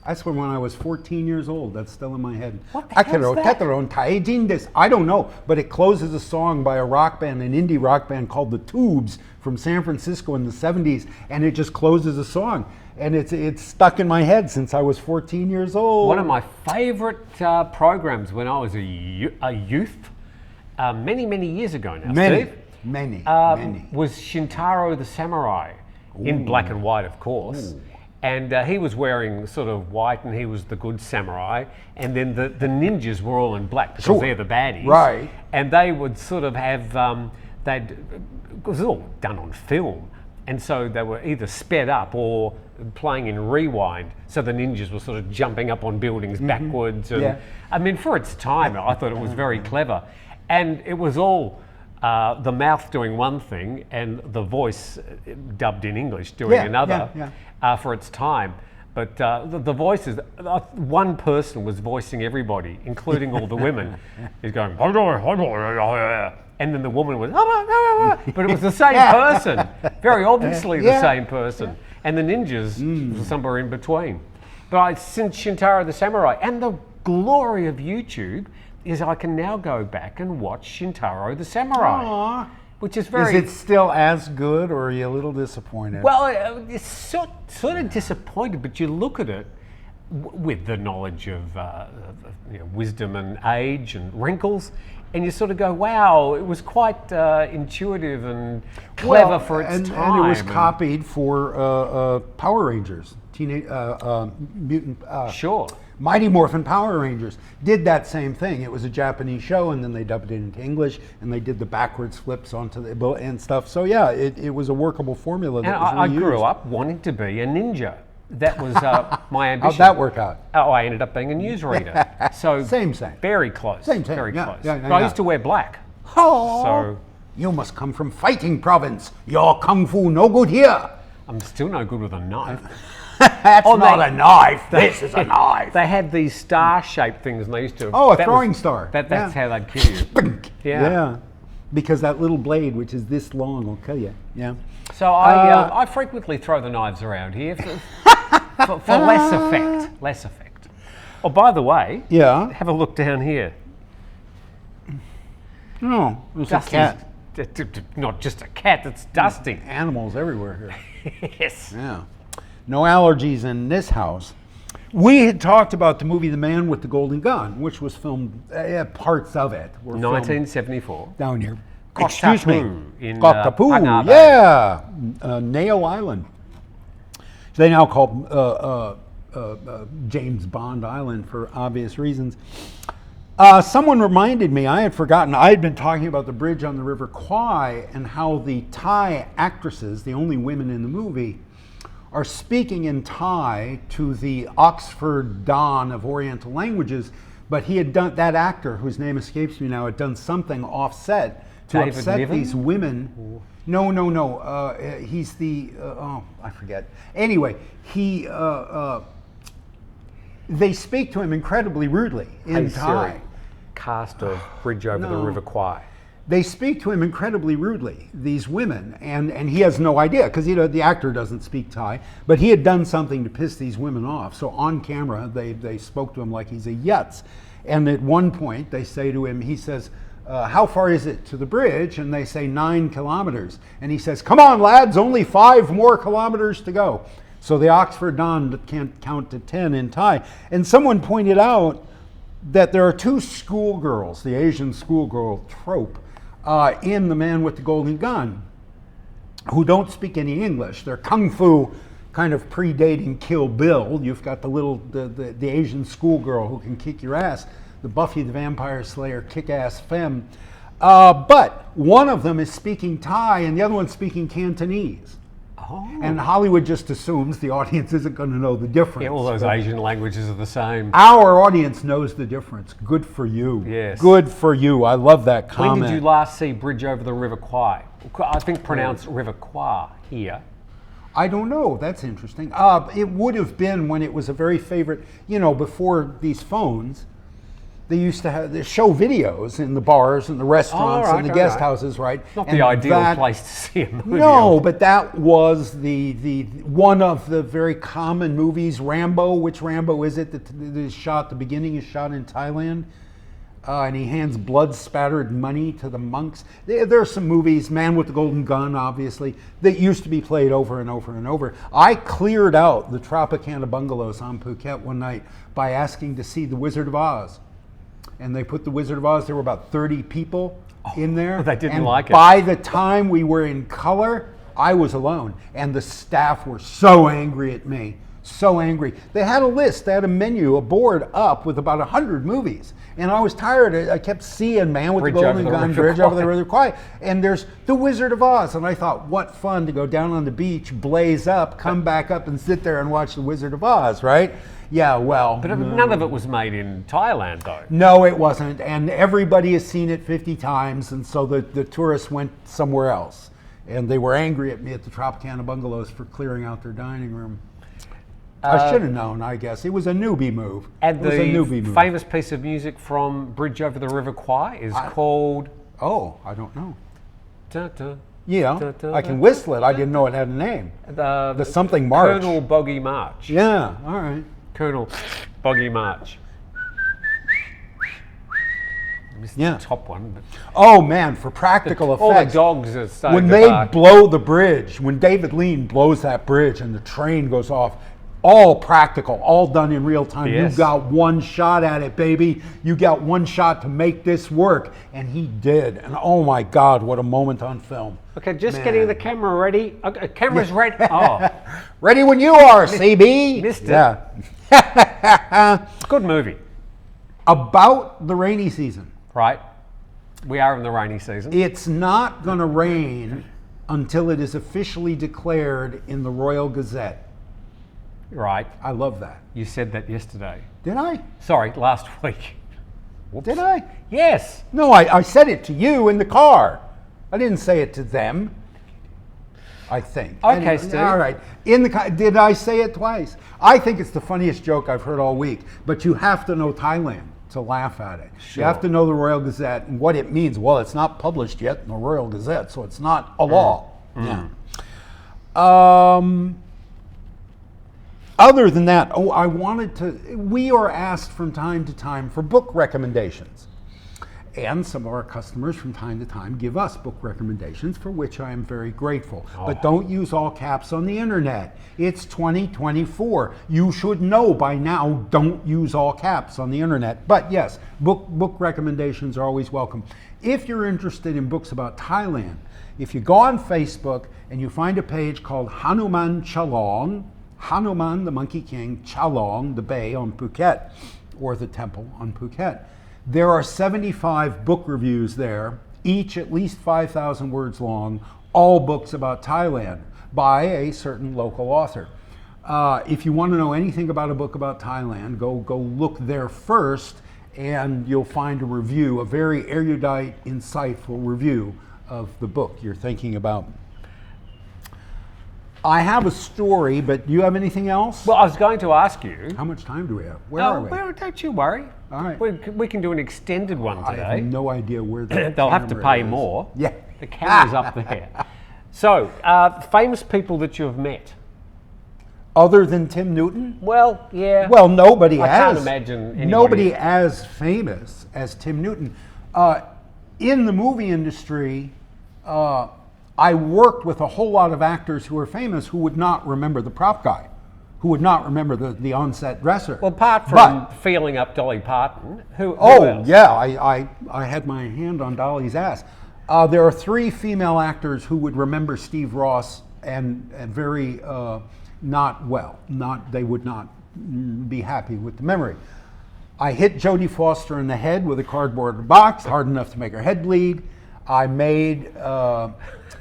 That's when I was 14 years old. That's still in my head. What the hell is that? Teteron taijin desu. I don't know, but it closes a song by a rock band, an indie rock band called The Tubes from San Francisco in the 70s, and it just closes a song. And it's stuck in my head since I was 14 years old. One of my favorite programs when I was a youth, many years ago now, Steve, Many. Was Shintaro the samurai, in black and white, of course. Ooh. And he was wearing sort of white, and he was the good samurai. And then the ninjas were all in black because they're the baddies. Right. And they would sort of have, it was all done on film. And so they were either sped up or playing in rewind. So the ninjas were sort of jumping up on buildings backwards. And, I mean, for its time, I thought it was very clever. And it was all the mouth doing one thing and the voice dubbed in English doing another for its time. But the voices, one person was voicing everybody, including all the women. He's going, and then the woman was, but it was the same person, very obviously the same person. And the ninjas were somewhere in between. But since Shintaro the Samurai, and the glory of YouTube is I can now go back and watch Shintaro the Samurai. Aww. Which is very... Is it still as good, or are you a little disappointed? Well, it's sort of disappointed, but you look at it with the knowledge of wisdom and age and wrinkles, and you sort of go, wow, it was quite intuitive and clever for its time. And it was copied for Power Rangers, Mutant... Sure. Mighty Morphin Power Rangers did that same thing. It was a Japanese show, and then they dubbed it into English, and they did the backwards flips onto the and stuff. So yeah, it was a workable formula. That was I grew up wanting to be a ninja. That was my ambition. How'd that work out? Oh, I ended up being a newsreader. So same. Very close. Same. Very close. Yeah, but I used to wear black. Oh, so you must come from fighting province. Your kung fu no good here. I'm still no good with a knife. That's not a knife. This is a knife. They had these star-shaped things, and they used to... Oh, a throwing star. That's how they'd kill you. Yeah. Because that little blade, which is this long, will kill you. Yeah. So I frequently throw the knives around here for less effect. Less effect. Oh, by the way, have a look down here. Oh, it's a cat. Not just a cat, it's dusty. Animals everywhere here. Yes. Yeah. No allergies in this house. We had talked about the movie The Man with the Golden Gun, which was filmed, parts of it were 1974. Down here. Excuse me. In Kotapu, yeah. Nail Island. They now call James Bond Island for obvious reasons. Someone reminded me, I had forgotten, I had been talking about the bridge on the River Kwai and how the Thai actresses, the only women in the movie, are speaking in Thai to the Oxford Don of Oriental languages, but he had done, that actor whose name escapes me now, had done something offset to David upset Niven? these women. No. He's the, I forget. Anyway, they speak to him incredibly rudely in Thai. Cast of Bridge Over the River Kwai. They speak to him incredibly rudely, these women, and he has no idea, because the actor doesn't speak Thai, but he had done something to piss these women off. So on camera, they spoke to him like he's a yutz. And at one point, they say to him, he says, how far is it to the bridge? And they say 9 kilometers. And he says, come on, lads, only 5 more kilometers to go. So the Oxford Don can't count to 10 in Thai. And someone pointed out that there are 2 schoolgirls, the Asian schoolgirl trope, in The Man with the Golden Gun, who don't speak any English. They're kung fu kind of predating Kill Bill. You've got the Asian schoolgirl who can kick your ass, the Buffy the Vampire Slayer kick-ass femme. But one of them is speaking Thai and the other one's speaking Cantonese. Oh. And Hollywood just assumes the audience isn't going to know the difference. Yeah, all those Asian languages are the same. Our audience knows the difference. Good for you. Yes. Good for you. I love that comment. When did you last see Bridge Over the River Kwai? I think pronounced River Kwai here. I don't know. That's interesting. It would have been when it was a very favorite, before these phones. They used to show videos in the bars and the restaurants and the guest houses, right? Not the ideal place to see a movie. No, but that was the one of the very common movies. Rambo. Which Rambo is it that is shot? The beginning is shot in Thailand, and he hands blood-spattered money to the monks. There are some movies. Man with the Golden Gun, obviously, that used to be played over and over and over. I cleared out the Tropicana bungalows on Phuket one night by asking to see The Wizard of Oz. And they put The Wizard of Oz, there were about 30 people. in there. They didn't and like it. By the time we were in color, I was alone, and the staff were so angry at me. So angry. They had a list, they had a menu, a board up with about 100 movies. And I was tired. I kept seeing Man with the Golden Gun, Bridge over the River Kwai. And there's The Wizard of Oz. And I thought, what fun to go down on the beach, blaze up, come back up and sit there and watch The Wizard of Oz, right? Yeah, well. But none of it was made in Thailand, though. No, it wasn't. And everybody has seen it 50 times. And so the tourists went somewhere else. And they were angry at me at the Tropicana Bungalows for clearing out their dining room. I should have known, I guess. It was a newbie move. And the famous piece of music from Bridge over the River Kwai is called... Oh, I don't know. Da, da, yeah, da, da, I can whistle it. I didn't know it had a name. The something march. Colonel Boggy March. Yeah, all right. Colonel Boggy March. Missed the top one. But oh man, for practical effects. All the dogs are starting when to they bark. blow the bridge, when David Lean blows that bridge and the train goes off, all practical, all done in real time. Yes. You got one shot at it, baby. You got one shot to make this work. And he did. And oh my God, what a moment on film. Okay, just getting the camera ready. Okay, camera's ready. Oh. Ready when you are, CB. Missed it. Yeah. Good movie. About the rainy season. Right. We are in the rainy season. It's not going to rain until it is officially declared in the Royal Gazette. Right. I love that. You said that yesterday. Did I? Sorry, last week. Whoops. Did I? Yes. No, I said it to you in the car. I didn't say it to them. I think. Okay, Steve. All right. Did I say it twice? I think it's the funniest joke I've heard all week. But you have to know Thailand to laugh at it. Sure. You have to know the Royal Gazette and what it means. Well, it's not published yet in the Royal Gazette, so it's not a law. Yeah. Other than that, we are asked from time to time for book recommendations. And some of our customers from time to time give us book recommendations, for which I am very grateful. Oh. But don't use all caps on the internet. It's 2024. You should know by now, don't use all caps on the internet. But yes, book recommendations are always welcome. If you're interested in books about Thailand, if you go on Facebook and you find a page called Hanuman Chalong, Hanuman, the Monkey King, Chalong, the bay on Phuket, or the temple on Phuket. There are 75 book reviews there, each at least 5,000 words long, all books about Thailand by a certain local author. If you want to know anything about a book about Thailand, go look there first, and you'll find a review, a very erudite, insightful review of the book you're thinking about. I have a story, but do you have anything else? Well, I was going to ask you. How much time do we have? Where are we? Well, don't you worry. All right. We can do an extended one today. I have no idea where the They'll have to pay more. Yeah. The camera's up there. So, famous people that you have met. Other than Tim Newton? Well, yeah. Well, nobody I can't imagine anybody. Nobody as famous as Tim Newton. In the movie industry, I worked with a whole lot of actors who were famous who would not remember the prop guy, who would not remember the on-set dresser. Well, apart from feeling up Dolly Parton, who else? Yeah, I had my hand on Dolly's ass. There are 3 female actors who would remember Steve Ross and very not well. They would not be happy with the memory. I hit Jodie Foster in the head with a cardboard box, hard enough to make her head bleed. I made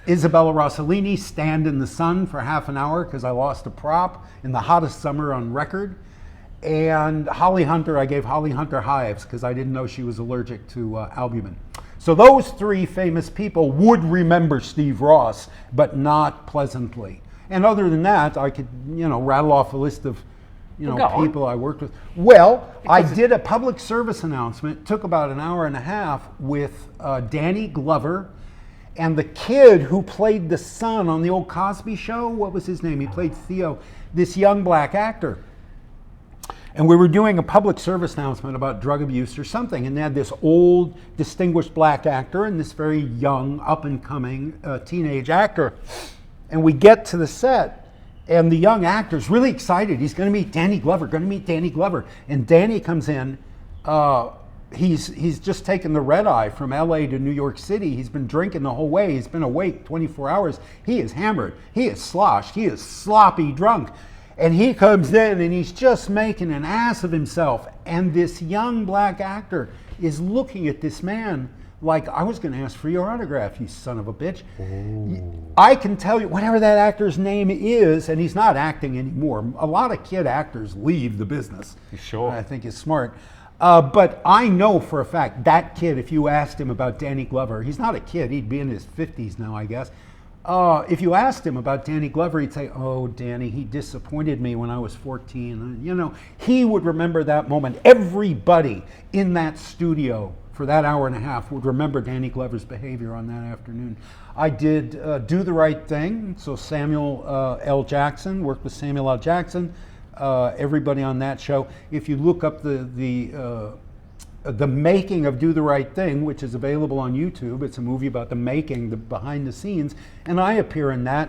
Isabella Rossellini stand in the sun for half an hour because I lost a prop in the hottest summer on record. And Holly Hunter, I gave Holly Hunter hives because I didn't know she was allergic to albumin. So those 3 famous people would remember Steve Ross, but not pleasantly. And other than that, I could, rattle off a list of, people I worked with. Well, I did a public service announcement. It took about an hour and a half with Danny Glover and the kid who played the son on the old Cosby Show. What was his name? He played Theo, this young black actor. And we were doing a public service announcement about drug abuse or something, and they had this old, distinguished black actor and this very young, up-and-coming teenage actor. And we get to the set, and the young actor's really excited. He's going to meet Danny Glover, And Danny comes in he's just taken the red eye from LA to New York City. He's been drinking the whole way. He's been awake 24 hours. He is hammered. He is sloshed. He is sloppy drunk. And he comes in and he's just making an ass of himself. And this young black actor is looking at this man like, I was going to ask for your autograph, you son of a bitch. Ooh. I can tell you, whatever that actor's name is, and he's not acting anymore. A lot of kid actors leave the business. Sure. I think is smart. But I know for a fact that kid, if you asked him about Danny Glover, he's not a kid, he'd be in his 50s now, I guess. If you asked him about Danny Glover, he'd say, oh, Danny, he disappointed me when I was 14. You know, he would remember that moment. Everybody in that studio for that hour and a half would remember Danny Glover's behavior on that afternoon. I did Do the Right Thing. So Samuel L. Jackson, worked with Samuel L. Jackson. Everybody on that show. If you look up the making of Do the Right Thing, which is available on YouTube, it's a movie about the making, the behind the scenes, and I appear in that,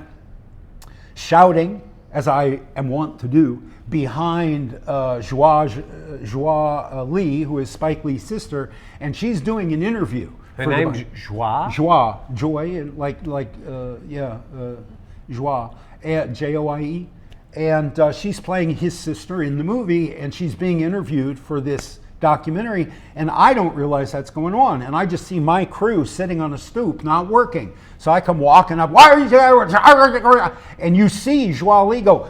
shouting, as I am wont to do, behind Joie Lee, who is Spike Lee's sister, and she's doing an interview. Her name's Joie? Joy, Joie, Joie. And she's playing his sister in the movie, and she's being interviewed for this documentary, and I don't realize that's going on, and I just see my crew sitting on a stoop not working. So I come walking up, why are you there? And you see Joie Lee go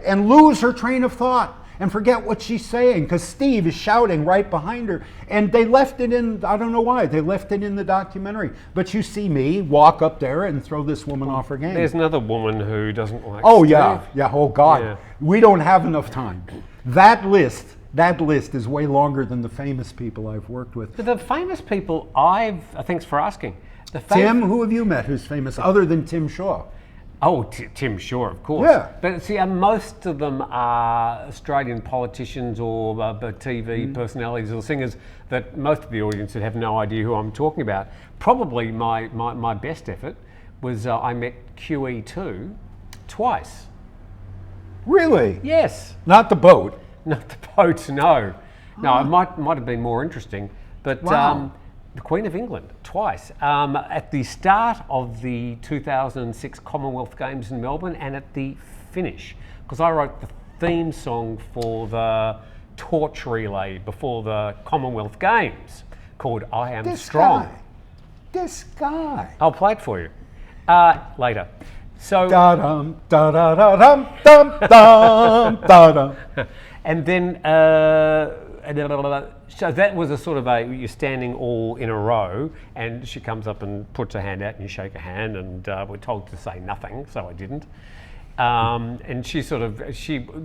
and lose her train of thought and forget what she's saying, because Steve is shouting right behind her. And they left it in, I don't know why, they left it in the documentary. But you see me walk up there and throw this woman off her game. There's another woman who doesn't like Oh, Steve. yeah, oh God. Yeah. We don't have enough time. That list is way longer than the famous people I've worked with. But the famous people thanks for asking. Tim, who have you met who's famous other than Tim Shaw? Oh, Tim Shaw, of course. Yeah. But see, most of them are Australian politicians or TV personalities or singers that most of the audience would have no idea who I'm talking about. Probably my best effort was I met QE2 twice. Really? Yes. Not the boat? Not the boat, no. No, it might have been more interesting. But wow. The Queen of England, twice. At the start of the 2006 Commonwealth Games in Melbourne and at the finish, because I wrote the theme song for the torch relay before the Commonwealth Games called I Am Strong. This guy. I'll play it for you later. So, da-dum, da-da-da-dum, dum, da-dum. And then, so that was a sort of you're standing all in a row, and she comes up and puts her hand out, and you shake her hand, and we're told to say nothing, so I didn't. And she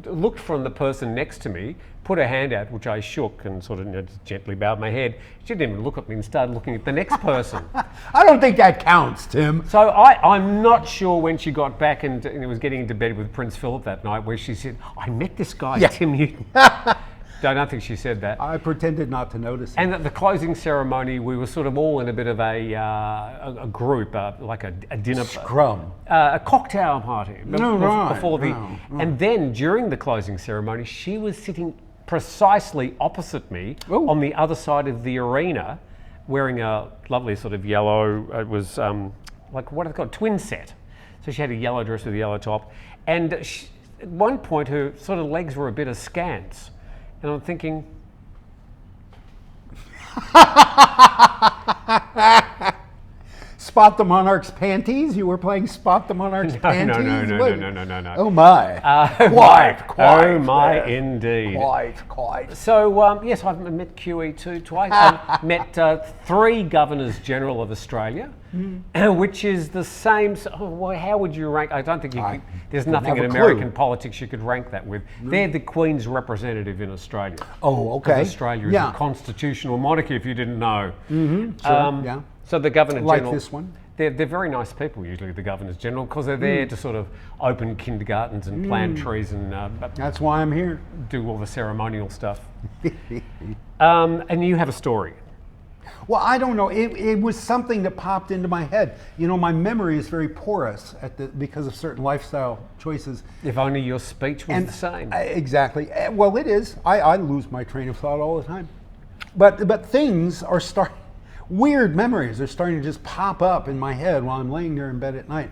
looked from the person next to me, put her hand out, which I shook and sort of just gently bowed my head. She didn't even look at me and started looking at the next person. I don't think that counts, Tim. So I'm not sure when she got back and was getting into bed with Prince Philip that night, where she said, I met this guy, Tim Newton. I don't think she said that. I pretended not to notice it. And at the closing ceremony, we were sort of all in a bit of a group, like a dinner. Scrum. A cocktail party. Before And then during the closing ceremony, she was sitting precisely opposite me on the other side of the arena, wearing a lovely sort of yellow, it was like what are they called, twin set. So she had a yellow dress with a yellow top. And at one point, her sort of legs were a bit askance. And I'm thinking, Spot the Monarch's panties? You were playing Spot the Monarch's panties? No. Oh my. Quite. Oh my, indeed. Quite. So, yes, I've met QE2 twice. I've met 3 Governors General of Australia, which is the same. How would you rank? I don't think you could. There's nothing in American politics you could rank that with. They're the Queen's representative in Australia. Oh, okay. Australia is a constitutional monarchy, if you didn't know. Sure, So the Governor General, like this one, they're very nice people usually, the Governors General, because they're there to sort of open kindergartens and plant trees and that's why I'm here. Do all the ceremonial stuff. And you have a story. Well, I don't know. It was something that popped into my head. You know, my memory is very porous because of certain lifestyle choices. If only your speech was the same. Exactly. Well, it is. I lose my train of thought all the time. But things are starting, weird memories are starting to just pop up in my head while I'm laying there in bed at night.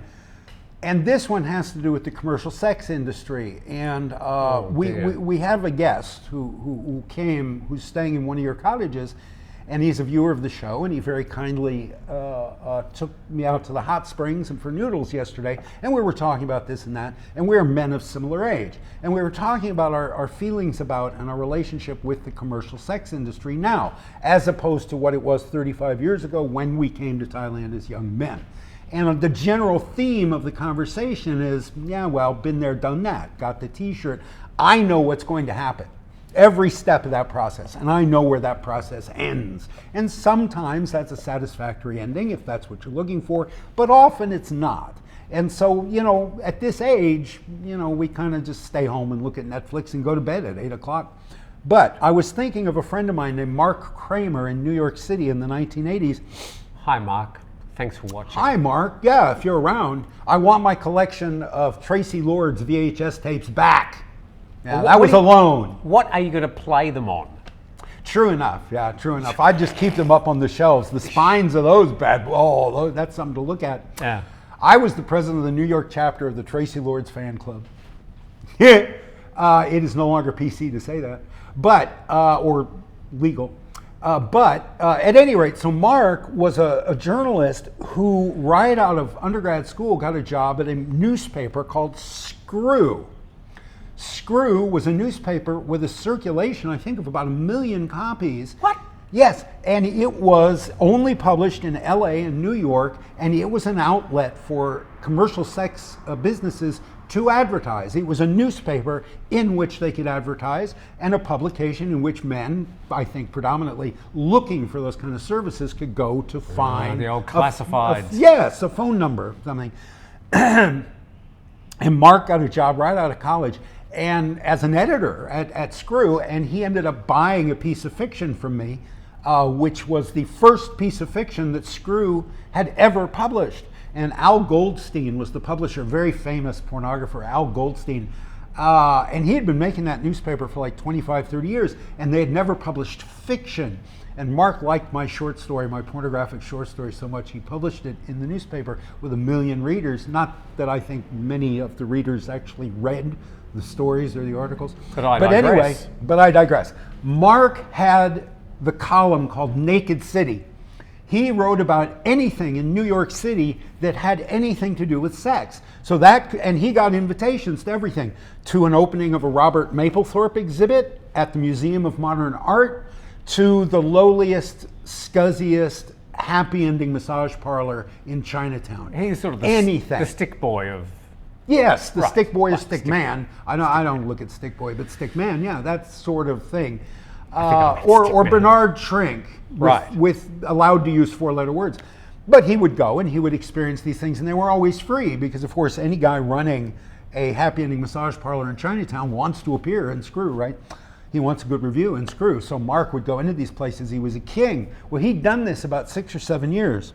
And this one has to do with the commercial sex industry. And we have a guest who came, who's staying in one of your cottages, and he's a viewer of the show, and he very kindly took me out to the hot springs and for noodles yesterday, and we were talking about this and that, and we're men of similar age. And we were talking about our feelings about and our relationship with the commercial sex industry now, as opposed to what it was 35 years ago when we came to Thailand as young men. And the general theme of the conversation is, yeah, well, been there, done that, got the t-shirt. I know what's going to happen. Every step of that process, and I know where that process ends. And sometimes that's a satisfactory ending if that's what you're looking for, but often it's not. And so, you know, at this age, you know, we kind of just stay home and look at Netflix and go to bed at 8 o'clock. But I was thinking of a friend of mine named Mark Kramer in New York City in the 1980s. Hi, Mark. Thanks for watching. Hi, Mark. Yeah, if you're around, I want my collection of Tracy Lord's VHS tapes back. Yeah, that was a loan. What are you going to play them on? True enough. Yeah, true enough. I just keep them up on the shelves. The spines of those bad, oh, that's something to look at. Yeah. I was the president of the New York chapter of the Tracy Lords fan club. It is no longer PC to say that, but or legal. But at any rate, so Mark was a journalist who, right out of undergrad school, got a job at a newspaper called Screw. Screw was a newspaper with a circulation, I think, of about 1 million copies. What? Yes, and it was only published in LA and New York, and it was an outlet for commercial sex businesses to advertise. It was a newspaper in which they could advertise, and a publication in which men, I think predominantly looking for those kind of services, could go to find the old classifieds. Yes, a phone number, something. And Mark got a job right out of college, and as an editor at Screw, and he ended up buying a piece of fiction from me, which was the first piece of fiction that Screw had ever published. And Al Goldstein was the publisher, very famous pornographer, Al Goldstein. And he had been making that newspaper for like 25, 30 years, and they had never published fiction. And Mark liked my short story, my pornographic short story, so much he published it in the newspaper with 1 million readers. Not that I think many of the readers actually read the stories or the articles. But I digress. Mark had the column called Naked City. He wrote about anything in New York City that had anything to do with sex. So that, and he got invitations to everything, to an opening of a Robert Mapplethorpe exhibit at the Museum of Modern Art, to the lowliest, scuzziest, happy ending massage parlor in Chinatown. He's sort of the stick boy of... Yes, the stick boy or stick man. I don't look at stick boy, but stick man, yeah, that sort of thing. Or Bernard Trink, with allowed to use 4-letter words. But he would go and he would experience these things, and they were always free because, of course, any guy running a happy ending massage parlor in Chinatown wants to appear in Screw, right? He wants a good review in Screw. So Mark would go into these places. He was a king. Well, he'd done this about 6 or 7 years.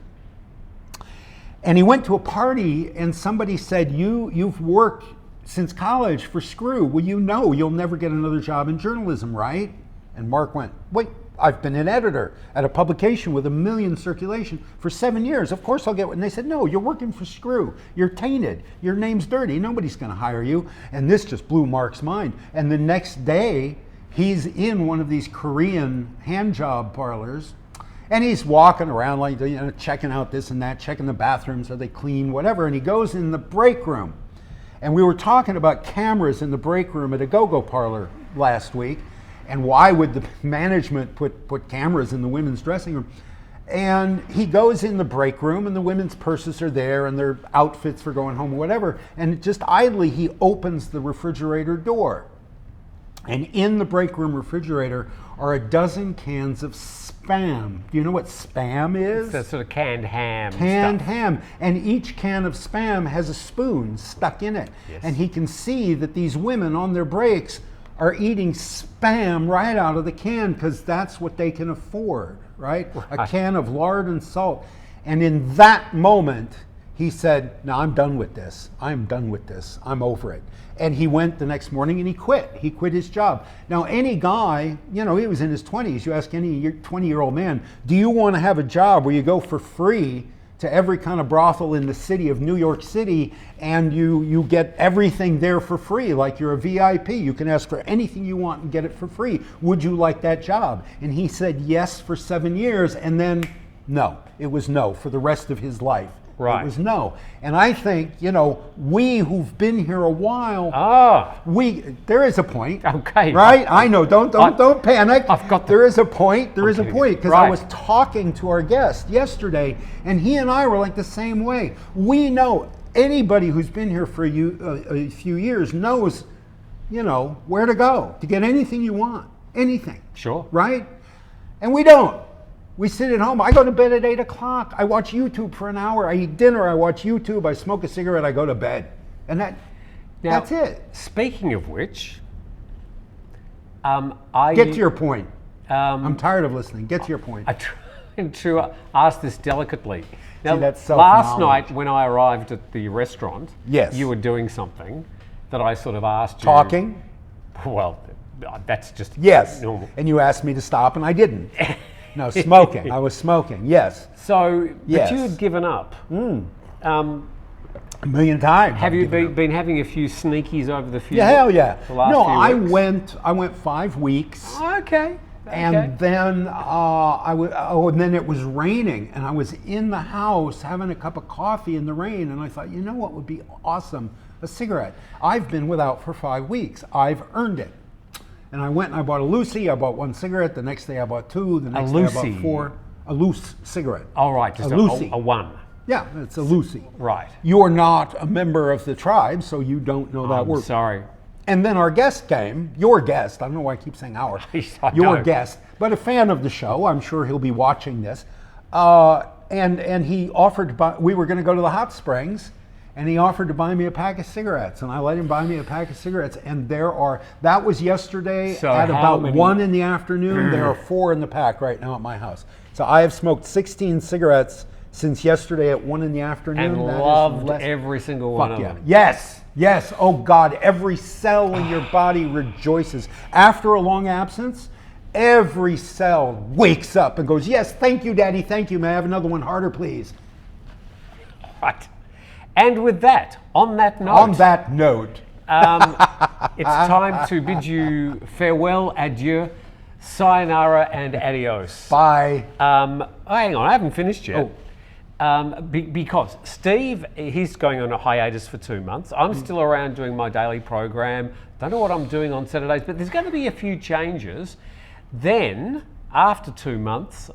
And he went to a party and somebody said, you've worked since college for Screw. Well, you know you'll never get another job in journalism, right? And Mark went, wait, I've been an editor at a publication with 1 million circulation for 7 years. Of course I'll get one. And they said, no, you're working for Screw. You're tainted. Your name's dirty. Nobody's going to hire you. And this just blew Mark's mind. And the next day, he's in one of these Korean hand job parlors, and he's walking around like, you know, checking out this and that, checking the bathrooms, are they clean, whatever. And he goes in the break room. And we were talking about cameras in the break room at a go-go parlor last week. And why would the management put cameras in the women's dressing room? And he goes in the break room, and the women's purses are there and their outfits for going home or whatever. And just idly, he opens the refrigerator door. And in the break room refrigerator are a dozen cans of Spam. Do you know what Spam is? It's that sort of canned ham. Canned ham. And each can of Spam has a spoon stuck in it. Yes. And he can see that these women on their breaks are eating Spam right out of the can because that's what they can afford, right? A can of lard and salt. And in that moment, he said, no, I'm done with this. I'm done with this. I'm over it. And he went the next morning and he quit. He quit his job. Now, any guy, he was in his 20s. You ask any 20-year-old man, do you want to have a job where you go for free to every kind of brothel in the city of New York City and you get everything there for free, like you're a VIP. You can ask for anything you want and get it for free. Would you like that job? And he said yes for 7 years, and then no. It was no for the rest of his life. Right. It was no. And I think, we who've been here a while, there is a point. Okay. Right? I know. Don't panic. There is a point. There is a point. Because I was talking to our guest yesterday, and he and I were like the same way. We know anybody who's been here for a few years knows, where to go to get anything you want. Anything. Sure. Right? And we don't. We sit at home. I go to bed at 8 o'clock. I watch YouTube for an hour. I eat dinner. I watch YouTube. I smoke a cigarette. I go to bed. And that's it. Speaking of which, get to your point. I'm tired of listening. Get to your point. I tried to ask this delicately. Now, that's last night when I arrived at the restaurant, yes, you were doing something that I sort of asked you. Talking? Well, that's just normal. And you asked me to stop, and I didn't. No, smoking. I was smoking, yes. So, but you had given up. A million times. Have you been having a few sneakies over the few? Yeah, hell yeah. The last few weeks? I went 5 weeks. Okay. And then and then it was raining, and I was in the house having a cup of coffee in the rain, and I thought, you know what would be awesome? A cigarette. I've been without for 5 weeks. I've earned it. And I went and I bought a Lucy. I bought 1 cigarette. The next day I bought 2. The next day I bought 4. A loose cigarette. All right, just a Lucy. A 1. Yeah, it's a Lucy. Right. You're not a member of the tribe, so you don't know that word. Sorry. And then our guest came, your guest, I don't know why I keep saying our, your guest, but a fan of the show. I'm sure he'll be watching this. And he offered to buy, we were going to go to the hot springs, and he offered to buy me a pack of cigarettes, and I let him buy me a pack of cigarettes. And that was yesterday at about 1 in the afternoon. There are 4 in the pack right now at my house. So I have smoked 16 cigarettes since yesterday at 1 in the afternoon. And loved every single one of them. Yes, yes. Oh God, every cell in your body rejoices. After a long absence, every cell wakes up and goes, yes, thank you, Daddy, thank you. May I have another one harder, please? Right. And with that, on that note, it's time to bid you farewell, adieu, sayonara, and adios. Bye. Hang on, I haven't finished yet. Because Steve, he's going on a hiatus for 2 months. I'm still around doing my daily program. Don't know what I'm doing on Saturdays, but there's going to be a few changes. Then, after 2 months,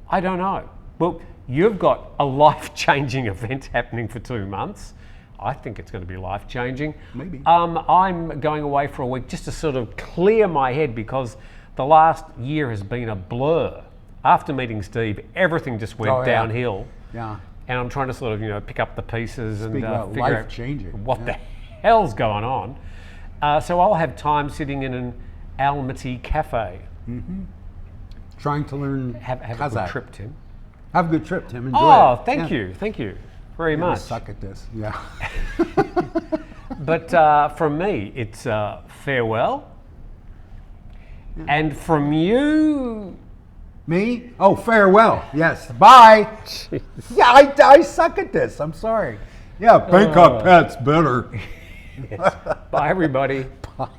I don't know. Well, you've got a life-changing event happening for 2 months. I think it's going to be life-changing. Maybe. I'm going away for a week just to sort of clear my head because the last year has been a blur. After meeting Steve, everything just went downhill. Yeah. And I'm trying to sort of, pick up the pieces and figure out what the hell's going on. So I'll have time sitting in an Almaty cafe. Mm-hmm. Trying to learn Have a good trip, Tim. Have a good trip, Tim. Enjoy it. Oh, thank you very much. I suck at this, yeah. But from me, it's farewell. Yeah. And from you... Me? Oh, farewell. Yes. Bye. Jeez. Yeah, I suck at this. I'm sorry. Yeah, Bangkok Pat's better. Yes. Bye, everybody. Bye.